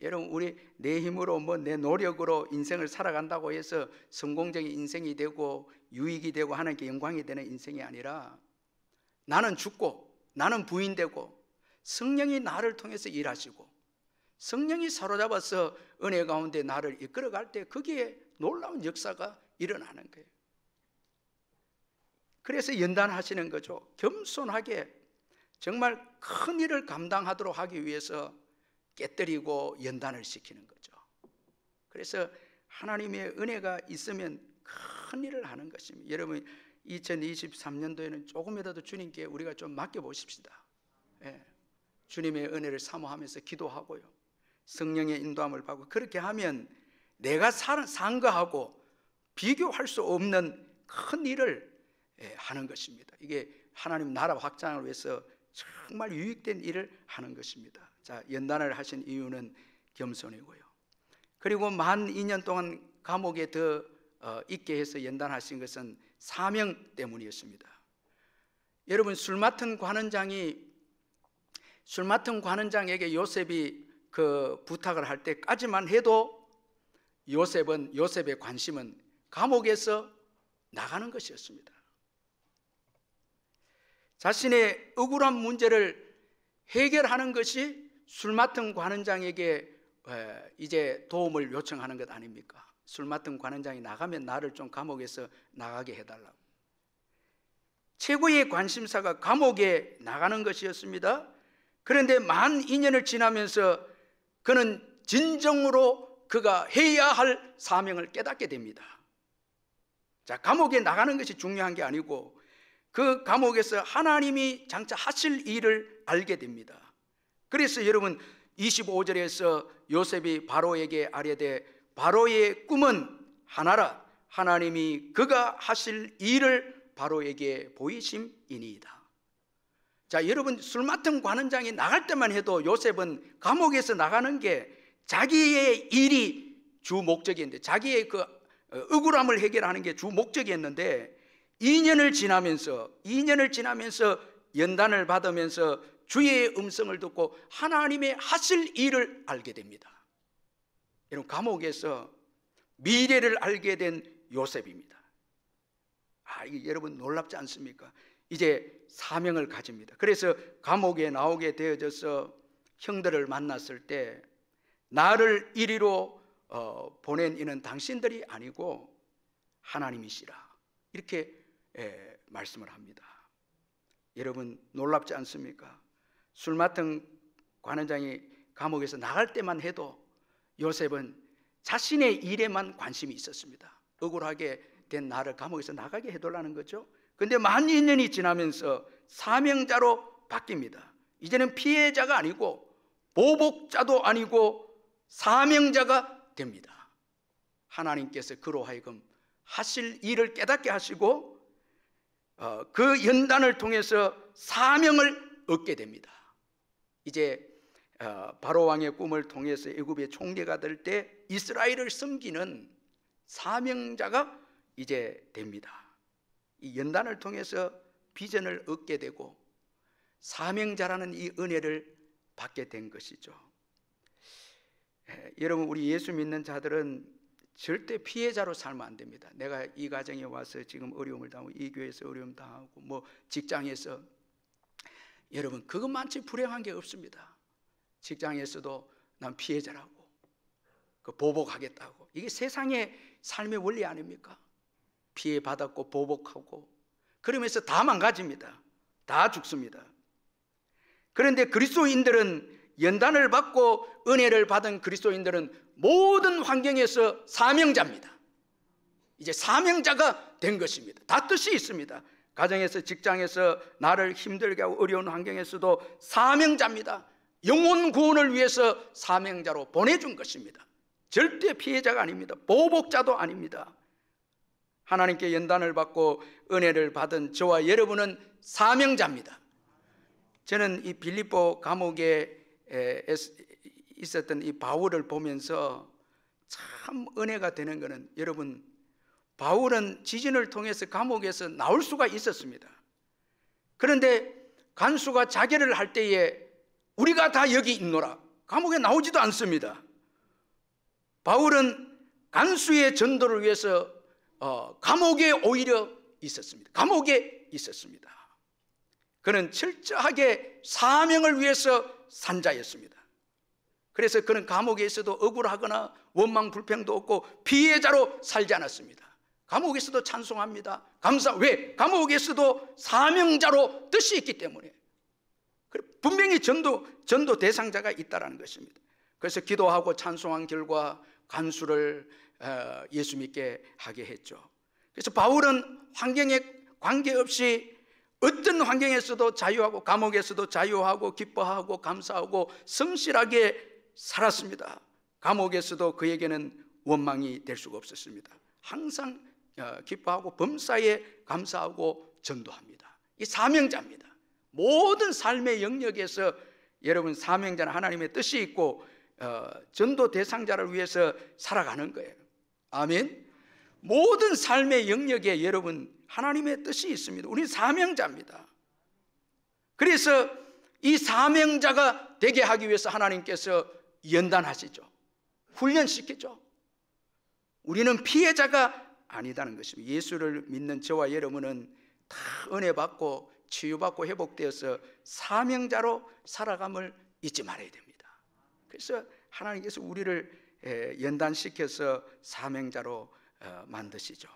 여러분, 우리 내 힘으로 내 노력으로 인생을 살아간다고 해서 성공적인 인생이 되고 유익이 되고 하나님께 영광이 되는 인생이 아니라, 나는 죽고 나는 부인되고 성령이 나를 통해서 일하시고 성령이 사로잡아서 은혜 가운데 나를 이끌어갈 때 거기에 놀라운 역사가 일어나는 거예요. 그래서 연단하시는 거죠. 겸손하게 정말 큰 일을 감당하도록 하기 위해서 깨뜨리고 연단을 시키는 거죠. 그래서 하나님의 은혜가 있으면 큰 일을 하는 것입니다. 여러분, 2023년도에는 조금이라도 주님께 우리가 좀 맡겨보십시다. 주님의 은혜를 사모하면서 기도하고요, 성령의 인도함을 받고, 그렇게 하면 내가 산 거하고 비교할 수 없는 큰 일을 하는 것입니다. 이게 하나님 나라 확장을 위해서 정말 유익된 일을 하는 것입니다. 자, 연단을 하신 이유는 겸손이고요, 그리고 만 2년 동안 감옥에 더 있게 해서 연단하신 것은 사명 때문이었습니다. 여러분, 술 맡은 관원장에게 요셉이 그 부탁을 할 때까지만 해도 요셉의 관심은 감옥에서 나가는 것이었습니다. 자신의 억울한 문제를 해결하는 것이 술 맡은 관원장에게 이제 도움을 요청하는 것 아닙니까? 술 맡은 관원장이 나가면 나를 좀 감옥에서 나가게 해달라고. 최고의 관심사가 감옥에 나가는 것이었습니다. 그런데 만 2년을 지나면서 그는 진정으로 그가 해야 할 사명을 깨닫게 됩니다. 자, 감옥에 나가는 것이 중요한 게 아니고 그 감옥에서 하나님이 장차 하실 일을 알게 됩니다. 그래서 여러분, 25절에서 요셉이 바로에게 아뢰되 바로의 꿈은 하나라, 하나님이 그가 하실 일을 바로에게 보이심이니이다. 자, 여러분, 술 맡은 관원장이 나갈 때만 해도 요셉은 감옥에서 나가는 게 자기의 일이 주 목적이었는데, 자기의 그 억울함을 해결하는 게 주 목적이었는데 2년을 지나면서 연단을 받으면서 주의 음성을 듣고 하나님의 하실 일을 알게 됩니다. 여러분, 감옥에서 미래를 알게 된 요셉입니다. 이게 여러분 놀랍지 않습니까? 이제 사명을 가집니다. 그래서 감옥에 나오게 되어져서 형들을 만났을 때 나를 이리로 보낸 이는 당신들이 아니고 하나님이시라, 이렇게 말씀을 합니다. 여러분, 놀랍지 않습니까? 술 맡은 관원장이 감옥에서 나갈 때만 해도 요셉은 자신의 일에만 관심이 있었습니다. 억울하게 된 나를 감옥에서 나가게 해달라는 거죠. 그런데 만 2년이 지나면서 사명자로 바뀝니다. 이제는 피해자가 아니고 보복자도 아니고 사명자가 됩니다. 하나님께서 그로 하여금 하실 일을 깨닫게 하시고 그 연단을 통해서 사명을 얻게 됩니다. 이제 바로 왕의 꿈을 통해서 애굽의 총리가 될 때 이스라엘을 섬기는 사명자가 이제 됩니다. 이 연단을 통해서 비전을 얻게 되고 사명자라는 이 은혜를 받게 된 것이죠. 여러분, 우리 예수 믿는 자들은 절대 피해자로 살면 안 됩니다. 내가 이 가정에 와서 지금 어려움을 당하고 이 교회에서 어려움 당하고 뭐 직장에서, 여러분, 그것만치 불행한 게 없습니다. 직장에서도 난 피해자라고, 그 보복하겠다고, 이게 세상의 삶의 원리 아닙니까? 피해받았고 보복하고 그러면서 다 망가집니다. 다 죽습니다. 그런데 그리스도인들은, 연단을 받고 은혜를 받은 그리스도인들은 모든 환경에서 사명자입니다. 이제 사명자가 된 것입니다. 다 뜻이 있습니다. 가정에서, 직장에서, 나를 힘들게 하고 어려운 환경에서도 사명자입니다. 영혼 구원을 위해서 사명자로 보내준 것입니다. 절대 피해자가 아닙니다. 보복자도 아닙니다. 하나님께 연단을 받고 은혜를 받은 저와 여러분은 사명자입니다. 저는 이 빌립보 감옥에 있었던 이 바울을 보면서 참 은혜가 되는 것은, 여러분, 바울은 지진을 통해서 감옥에서 나올 수가 있었습니다. 그런데 간수가 자결을 할 때에 우리가 다 여기 있노라, 감옥에 나오지도 않습니다. 바울은 간수의 전도를 위해서 감옥에 오히려 있었습니다. 감옥에 있었습니다. 그는 철저하게 사명을 위해서 산 자였습니다. 그래서 그는 감옥에 있어도 억울하거나 원망 불평도 없고 피해자로 살지 않았습니다. 감옥에서도 찬송합니다. 왜? 감옥에서도 사명자로 뜻이 있기 때문에. 분명히 전도 대상자가 있다는 것입니다. 그래서 기도하고 찬송한 결과 간수를 예수 믿게 하게 했죠. 그래서 바울은 환경에 관계없이 어떤 환경에서도 자유하고 감옥에서도 자유하고 기뻐하고 감사하고 성실하게 살았습니다. 감옥에서도 그에게는 원망이 될 수가 없었습니다. 항상 기뻐하고 범사에 감사하고 전도합니다. 이 사명자입니다. 모든 삶의 영역에서 여러분, 사명자는 하나님의 뜻이 있고 전도 대상자를 위해서 살아가는 거예요. 아멘. 모든 삶의 영역에 여러분, 하나님의 뜻이 있습니다. 우리는 사명자입니다. 그래서 이 사명자가 되게 하기 위해서 하나님께서 연단하시죠. 훈련시키죠. 우리는 피해자가 아니다는 것입니다. 예수를 믿는 저와 여러분은 다 은혜 받고 치유받고 회복되어서 사명자로 살아감을 잊지 말아야 됩니다. 그래서 하나님께서 우리를 연단시켜서 사명자로 만드시죠.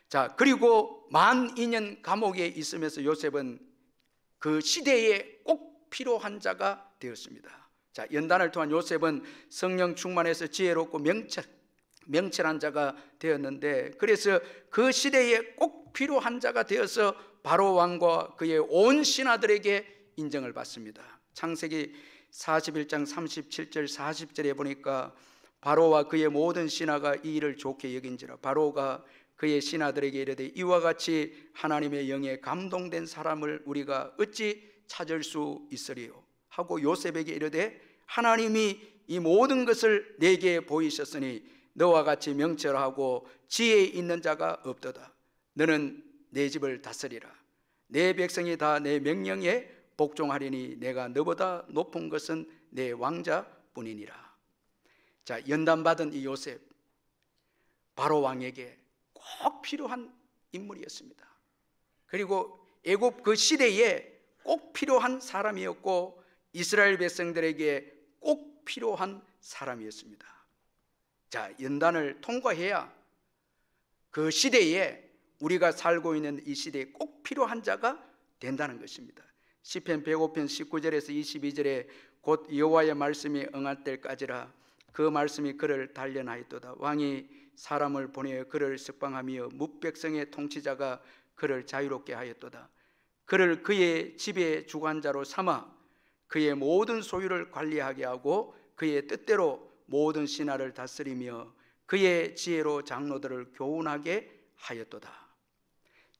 자, 그리고 만 2년 감옥에 있으면서 요셉은 그 시대에 꼭 필요한 자가 되었습니다. 자, 연단을 통한 요셉은 성령 충만해서 지혜롭고 명철한 자가 되었는데, 그래서 그 시대에 꼭 필요한 자가 되어서 바로 왕과 그의 온 신하들에게 인정을 받습니다. 창세기 41장 37절 40절에 보니까 바로와 그의 모든 신하가 이 일을 좋게 여긴지라. 바로가 그의 신하들에게 이르되 이와 같이 하나님의 영에 감동된 사람을 우리가 어찌 찾을 수 있으리요 하고 요셉에게 이르되 하나님이 이 모든 것을 내게 보이셨으니 너와 같이 명철하고 지혜 있는 자가 없도다. 너는 내 집을 다스리라. 내 백성이 다 내 명령에 복종하리니 내가 너보다 높은 것은 내 왕자뿐이니라. 자, 연단받은 이 요셉, 바로 왕에게 꼭 필요한 인물이었습니다. 그리고 애굽 그 시대에 꼭 필요한 사람이었고 이스라엘 백성들에게 꼭 필요한 사람이었습니다. 자, 연단을 통과해야 그 시대에, 우리가 살고 있는 이 시대에 꼭 필요한 자가 된다는 것입니다. 시편 105편 19절에서 22절에 곧 여호와의 말씀이 응할 때까지라 그 말씀이 그를 단련하였도다. 왕이 사람을 보내어 그를 석방하며 뭇백성의 통치자가 그를 자유롭게 하였도다. 그를 그의 집의 주관자로 삼아 그의 모든 소유를 관리하게 하고 그의 뜻대로 모든 신하를 다스리며 그의 지혜로 장로들을 교훈하게 하였도다.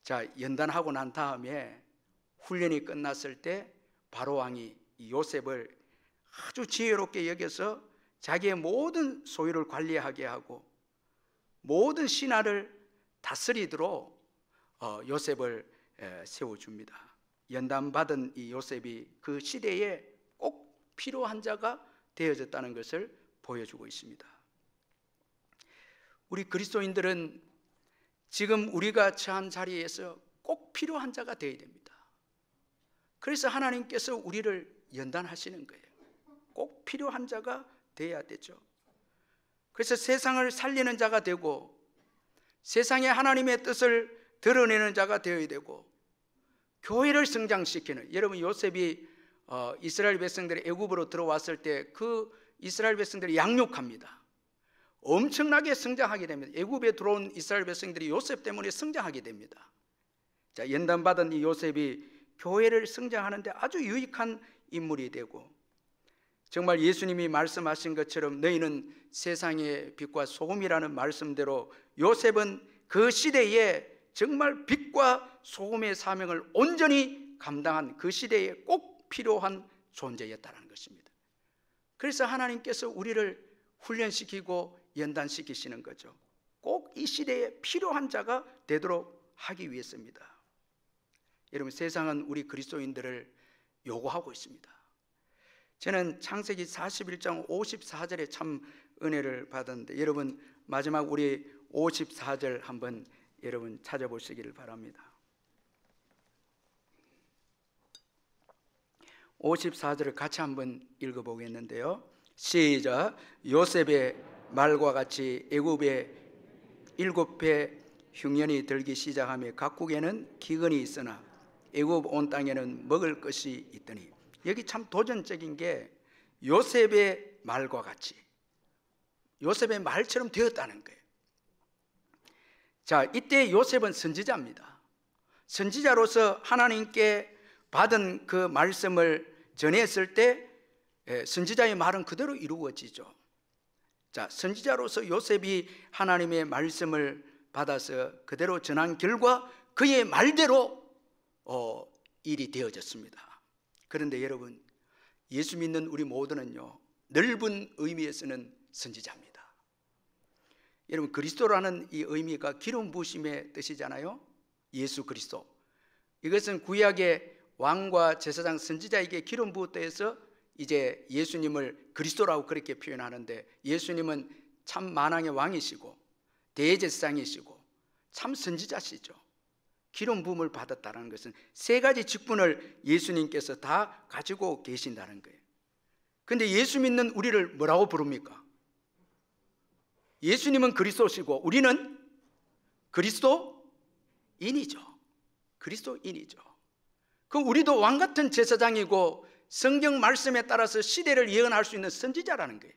자, 연단하고 난 다음에 훈련이 끝났을 때 바로 왕이 요셉을 아주 지혜롭게 여겨서 자기의 모든 소유를 관리하게 하고 모든 신하를 다스리도록 요셉을 세워줍니다. 연단받은 이 요셉이 그 시대에 꼭 필요한 자가 되어졌다는 것을 보여주고 있습니다. 우리 그리스도인들은 지금 우리가 처한 자리에서 꼭 필요한 자가 되어야 됩니다. 그래서 하나님께서 우리를 연단하시는 거예요. 꼭 필요한 자가 되어야 되죠. 그래서 세상을 살리는 자가 되고 세상에 하나님의 뜻을 드러내는 자가 되어야 되고 교회를 성장시키는, 여러분 요셉이 이스라엘 백성들이 애굽으로 들어왔을 때 그 이스라엘 백성들이 양육합니다. 엄청나게 성장하게 됩니다. 애굽에 들어온 이스라엘 백성들이 요셉 때문에 성장하게 됩니다. 자, 연단받은 이 요셉이 교회를 성장하는데 아주 유익한 인물이 되고 정말 예수님이 말씀하신 것처럼 너희는 세상의 빛과 소금이라는 말씀대로 요셉은 그 시대에 정말 빛과 소금의 사명을 온전히 감당한 그 시대에 꼭 필요한 존재였다는 것입니다. 그래서 하나님께서 우리를 훈련시키고 연단시키시는 거죠. 꼭 이 시대에 필요한 자가 되도록 하기 위해서입니다. 여러분, 세상은 우리 그리스도인들을 요구하고 있습니다. 저는 창세기 41장 54절에 참 은혜를 받았는데, 여러분 마지막 우리 54절 한번 여러분 찾아보시기를 바랍니다. 54절을 같이 한번 읽어보겠는데요. 시작. 요셉의 말과 같이 애굽에 7배 흉년이 들기 시작하며 각국에는 기근이 있으나 애굽 온 땅에는 먹을 것이 있더니, 여기 참 도전적인 게 요셉의 말과 같이, 요셉의 말처럼 되었다는 거예요. 자, 이때 요셉은 선지자입니다. 선지자로서 하나님께 받은 그 말씀을 전했을 때 선지자의 말은 그대로 이루어지죠. 자, 선지자로서 요셉이 하나님의 말씀을 받아서 그대로 전한 결과 그의 말대로 일이 되어졌습니다. 그런데 여러분, 예수 믿는 우리 모두는요, 넓은 의미에서는 선지자입니다. 여러분, 그리스도라는 이 의미가 기름 부으심의 뜻이잖아요. 예수 그리스도. 이것은 구약의 왕과 제사장 선지자에게 기름 부었다 해서 이제 예수님을 그리스도라고 그렇게 표현하는데, 예수님은 참 만왕의 왕이시고 대제사장이시고 참 선지자시죠. 기름 부음을 받았다는 것은 세 가지 직분을 예수님께서 다 가지고 계신다는 거예요. 그런데 예수 믿는 우리를 뭐라고 부릅니까? 예수님은 그리스도시고 우리는 그리스도인이죠. 그리스도인이죠. 그럼 우리도 왕 같은 제사장이고 성경 말씀에 따라서 시대를 예언할 수 있는 선지자라는 거예요.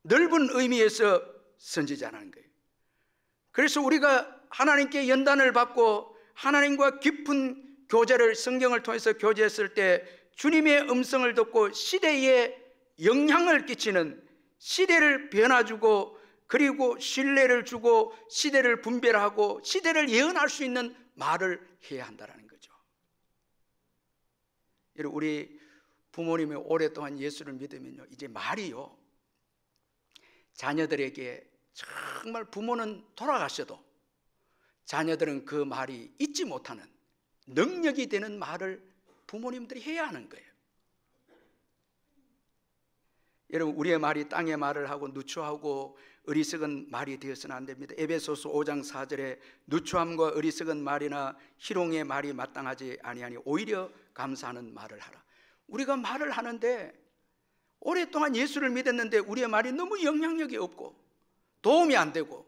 넓은 의미에서 선지자라는 거예요. 그래서 우리가 하나님께 연단을 받고 하나님과 깊은 교제를 성경을 통해서 교제했을 때 주님의 음성을 듣고 시대에 영향을 끼치는, 시대를 변화주고 그리고 신뢰를 주고 시대를 분별하고 시대를 예언할 수 있는 말을 해야 한다는 거죠. 여러분, 우리 부모님이 오랫동안 예수를 믿으면요, 이제 말이요, 자녀들에게 정말 부모는 돌아가셔도 자녀들은 그 말이 잊지 못하는 능력이 되는 말을 부모님들이 해야 하는 거예요. 여러분, 우리의 말이 땅의 말을 하고 누추하고 어리석은 말이 되어서는 안 됩니다. 에베소서 5장 4절에 누추함과 어리석은 말이나 희롱의 말이 마땅하지 아니하니 오히려 감사하는 말을 하라. 우리가 말을 하는데 오랫동안 예수를 믿었는데 우리의 말이 너무 영향력이 없고 도움이 안 되고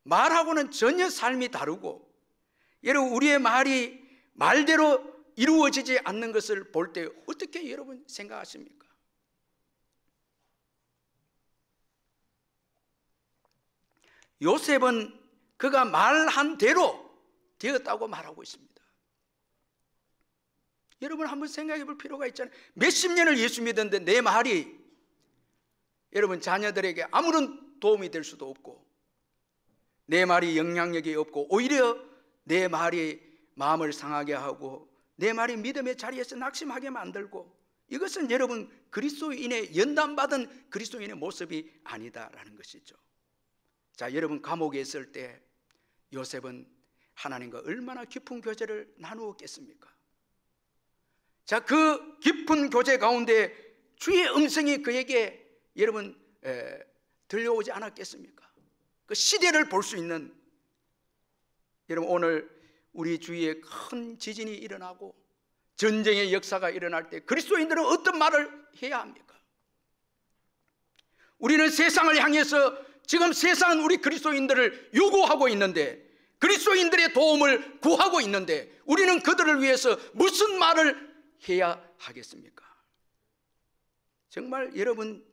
말하고는 전혀 삶이 다르고, 여러분, 우리의 말이 말대로 이루어지지 않는 것을 볼 때 어떻게 여러분 생각하십니까? 요셉은 그가 말한 대로 되었다고 말하고 있습니다. 여러분, 한번 생각해 볼 필요가 있잖아요. 몇십 년을 예수 믿었는데 내 말이 여러분 자녀들에게 아무런 도움이 될 수도 없고 내 말이 영향력이 없고 오히려 내 말이 마음을 상하게 하고 내 말이 믿음의 자리에서 낙심하게 만들고, 이것은 여러분 그리스도인의 연단받은 그리스도인의 모습이 아니다라는 것이죠. 자, 여러분, 감옥에 있을 때 요셉은 하나님과 얼마나 깊은 교제를 나누었겠습니까? 자, 그 깊은 교제 가운데 주의 음성이 그에게 여러분 들려오지 않았겠습니까? 그 시대를 볼 수 있는, 여러분, 오늘 우리 주위에 큰 지진이 일어나고 전쟁의 역사가 일어날 때 그리스도인들은 어떤 말을 해야 합니까? 우리는 세상을 향해서 지금 세상은 우리 그리스도인들을 요구하고 있는데, 그리스도인들의 도움을 구하고 있는데 우리는 그들을 위해서 무슨 말을 해야 하겠습니까? 정말 여러분,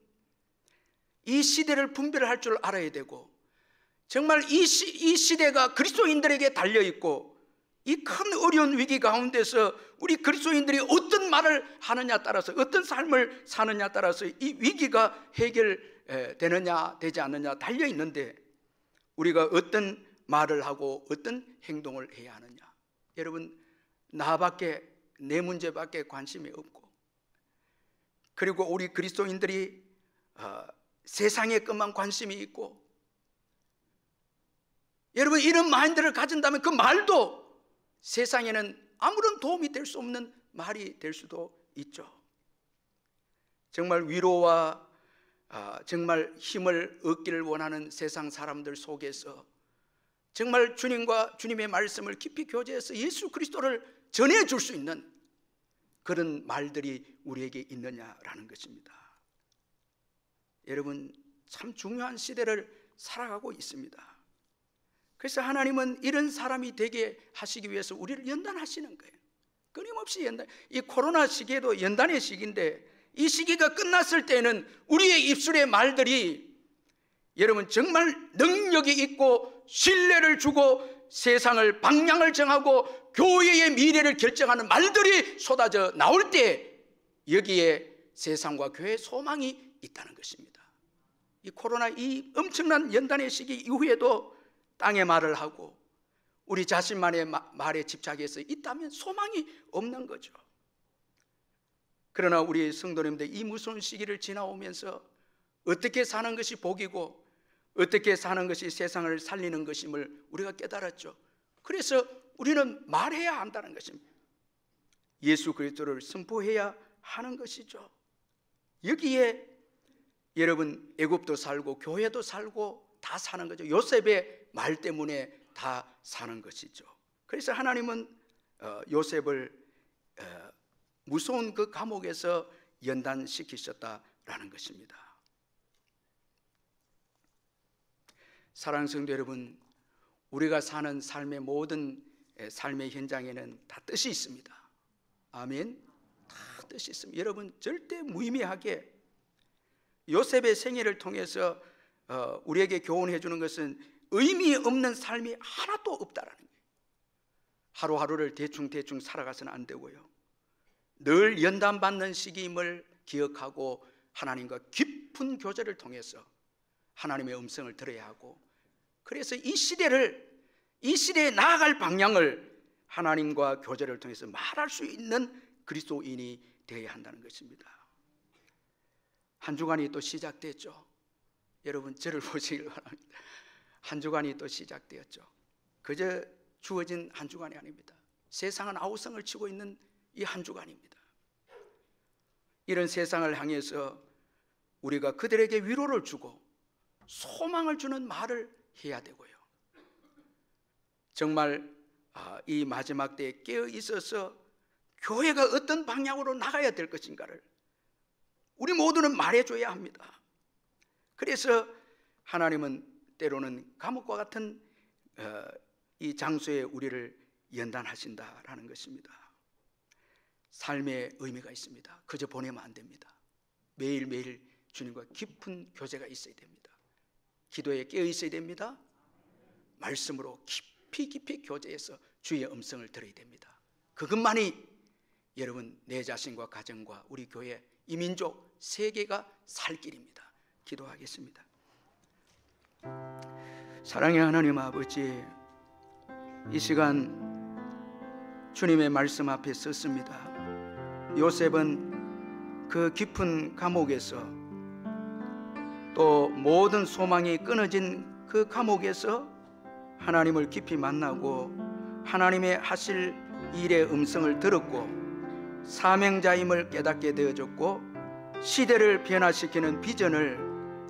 이 시대를 분별할 줄 알아야 되고, 정말 이 시대가 그리스도인들에게 달려있고 이 큰 어려운 위기 가운데서 우리 그리스도인들이 어떤 말을 하느냐 따라서, 어떤 삶을 사느냐 따라서 이 위기가 해결되느냐 되지 않느냐 달려 있는데, 우리가 어떤 말을 하고 어떤 행동을 해야 하느냐. 여러분, 나밖에, 내 문제밖에 관심이 없고, 그리고 우리 그리스도인들이 세상의 것만 관심이 있고, 여러분, 이런 마인드를 가진다면 그 말도 세상에는 아무런 도움이 될 수 없는 말이 될 수도 있죠. 정말 위로와 정말 힘을 얻기를 원하는 세상 사람들 속에서 정말 주님과 주님의 말씀을 깊이 교제해서 예수 그리스도를 전해줄 수 있는 그런 말들이 우리에게 있느냐라는 것입니다. 여러분, 참 중요한 시대를 살아가고 있습니다. 그래서 하나님은 이런 사람이 되게 하시기 위해서 우리를 연단하시는 거예요. 끊임없이 연단. 이 코로나 시기에도 연단의 시기인데, 이 시기가 끝났을 때는 우리의 입술의 말들이 여러분 정말 능력이 있고 신뢰를 주고 세상을 방향을 정하고 교회의 미래를 결정하는 말들이 쏟아져 나올 때, 여기에 세상과 교회의 소망이 있다는 것입니다. 이 코로나, 이 엄청난 연단의 시기 이후에도 땅의 말을 하고 우리 자신만의 말에 집착해서 있다면 소망이 없는 거죠. 그러나 우리 성도님들, 이 무서운 시기를 지나오면서 어떻게 사는 것이 복이고 어떻게 사는 것이 세상을 살리는 것임을 우리가 깨달았죠. 그래서 우리는 말해야 한다는 것입니다. 예수 그리스도를 선포해야 하는 것이죠. 여기에 여러분, 애굽도 살고 교회도 살고 다 사는 거죠. 요셉의 말 때문에 다 사는 것이죠. 그래서 하나님은 요셉을 무서운 그 감옥에서 연단시키셨다라는 것입니다. 사랑하는 성도 여러분, 우리가 사는 삶의 모든 삶의 현장에는 다 뜻이 있습니다. 아멘. 다 뜻이 있습니다. 여러분, 절대 무의미하게 요셉의 생애를 통해서 우리에게 교훈해 주는 것은 의미 없는 삶이 하나도 없다라는 거예요. 하루하루를 대충 살아가서는 안 되고요, 늘 연단받는 시기임을 기억하고 하나님과 깊은 교제를 통해서 하나님의 음성을 들어야 하고, 그래서 이 시대에 나아갈 방향을 하나님과 교제를 통해서 말할 수 있는 그리스도인이 되어야 한다는 것입니다. 한 주간이 또 시작됐죠. 여러분, 저를 보시길 바랍니다. 한 주간이 또 시작되었죠. 그저 주어진 한 주간이 아닙니다. 세상은 아우성을 치고 있는 이 한 주간입니다. 이런 세상을 향해서 우리가 그들에게 위로를 주고 소망을 주는 말을 해야 되고요, 정말 이 마지막 때에 깨어 있어서 교회가 어떤 방향으로 나가야 될 것인가를 우리 모두는 말해줘야 합니다. 그래서 하나님은 때로는 감옥과 같은 이 장소에 우리를 연단하신다라는 것입니다. 삶의 의미가 있습니다. 그저 보내면 안 됩니다. 매일매일 주님과 깊은 교제가 있어야 됩니다. 기도에 깨어 있어야 됩니다. 말씀으로 깊이 교제해서 주의 음성을 들어야 됩니다. 그것만이 여러분, 내 자신과 가정과 우리 교회, 이 민족, 세계가 살 길입니다. 기도하겠습니다. 사랑의 하나님 아버지, 이 시간 주님의 말씀 앞에 섰습니다. 요셉은 그 깊은 감옥에서, 또 모든 소망이 끊어진 그 감옥에서 하나님을 깊이 만나고 하나님의 하실 일의 음성을 들었고 사명자임을 깨닫게 되어졌고 시대를 변화시키는 비전을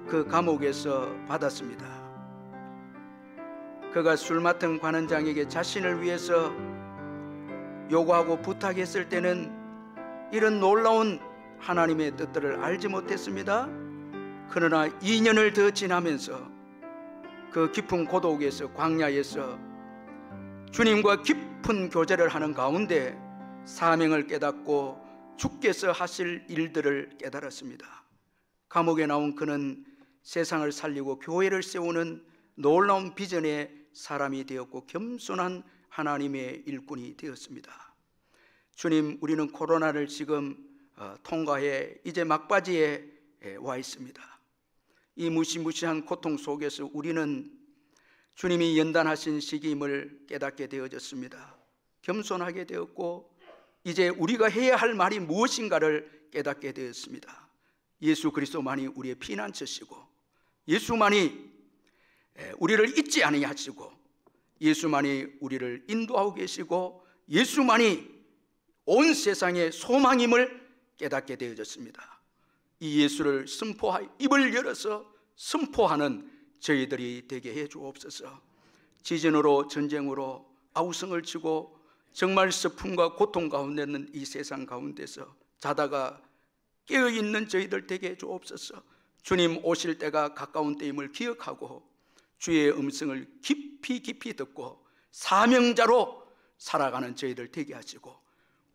그 감옥에서 받았습니다. 그가 술 맡은 관원장에게 자신을 위해서 요구하고 부탁했을 때는 이런 놀라운 하나님의 뜻들을 알지 못했습니다. 그러나 2년을 더 지나면서 그 깊은 고독에서, 광야에서 주님과 깊은 교제를 하는 가운데 사명을 깨닫고 주께서 하실 일들을 깨달았습니다. 감옥에 나온 그는 세상을 살리고 교회를 세우는 놀라운 비전의 사람이 되었고 겸손한 하나님의 일꾼이 되었습니다. 주님, 우리는 코로나를 지금 통과해 이제 막바지에 와 있습니다. 이 무시무시한 고통 속에서 우리는 주님이 연단하신 시기임을 깨닫게 되어졌습니다. 겸손하게 되었고 이제 우리가 해야 할 말이 무엇인가를 깨닫게 되었습니다. 예수 그리스도만이 우리의 피난처시고, 예수만이 우리를 잊지 아니하시고, 예수만이 우리를 인도하고 계시고, 예수만이 온 세상의 소망임을 깨닫게 되어졌습니다. 이 예수를 입을 열어서 선포하는 저희들이 되게 해 주옵소서. 지진으로 전쟁으로 아우성을 치고 정말 슬픔과 고통 가운데 있는 이 세상 가운데서 자다가 깨어있는 저희들 되게 해 주옵소서. 주님 오실 때가 가까운 때임을 기억하고 주의 음성을 깊이 듣고 사명자로 살아가는 저희들 되게 하시고,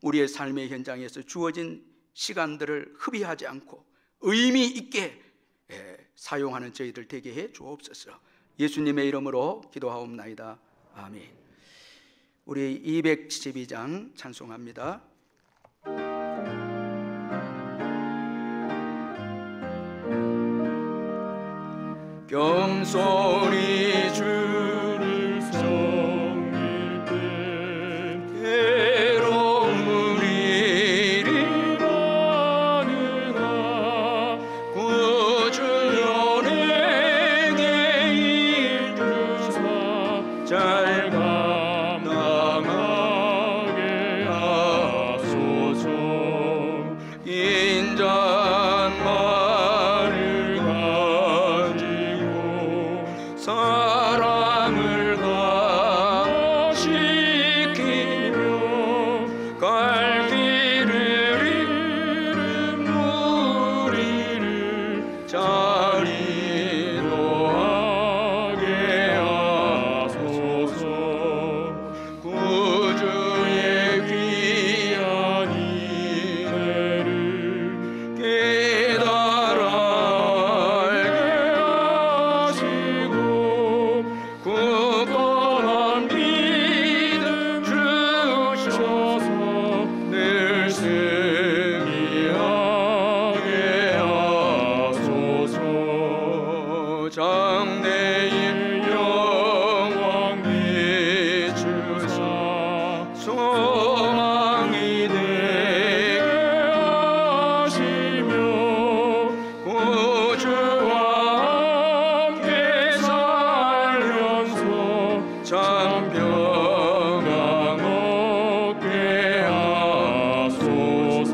우리의 삶의 현장에서 주어진 시간들을 흡입하지 않고 의미 있게 사용하는 저희들 되게 해 주옵소서. 예수님의 이름으로 기도하옵나이다. 아멘. 우리 272장 찬송합니다. 겸손히 주를 섬길 때 괴로움을 이리 많으나 구주여 내게 일주사 잘 감당하게 하소서. 인자만을 가지고 사랑을 강화시키며 갈 길을 잃은 무리를 잘 인도하게 하소서. 구주의 귀한 은혜를 깨달아 알게 하시고 굳건한 믿음 주셔서 늘 승리하게 하소서. 장래의 영광 비추사 소망이 되게 하시며 구주와 함께 살면서 참 평강 얻게 하소서.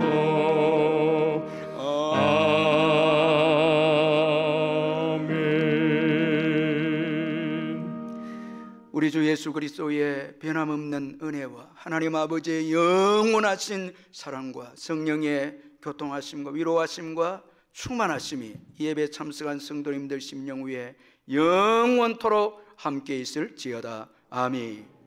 아멘. 우리 주 예수 그리스도의 변함없는 은혜와 하나님 아버지의 영원하신 사랑과 성령의 교통하심과 위로하심과 충만하심이 이 예배 참석한 성도님들 심령 위에 영원토록 함께 있을지어다. 아멘.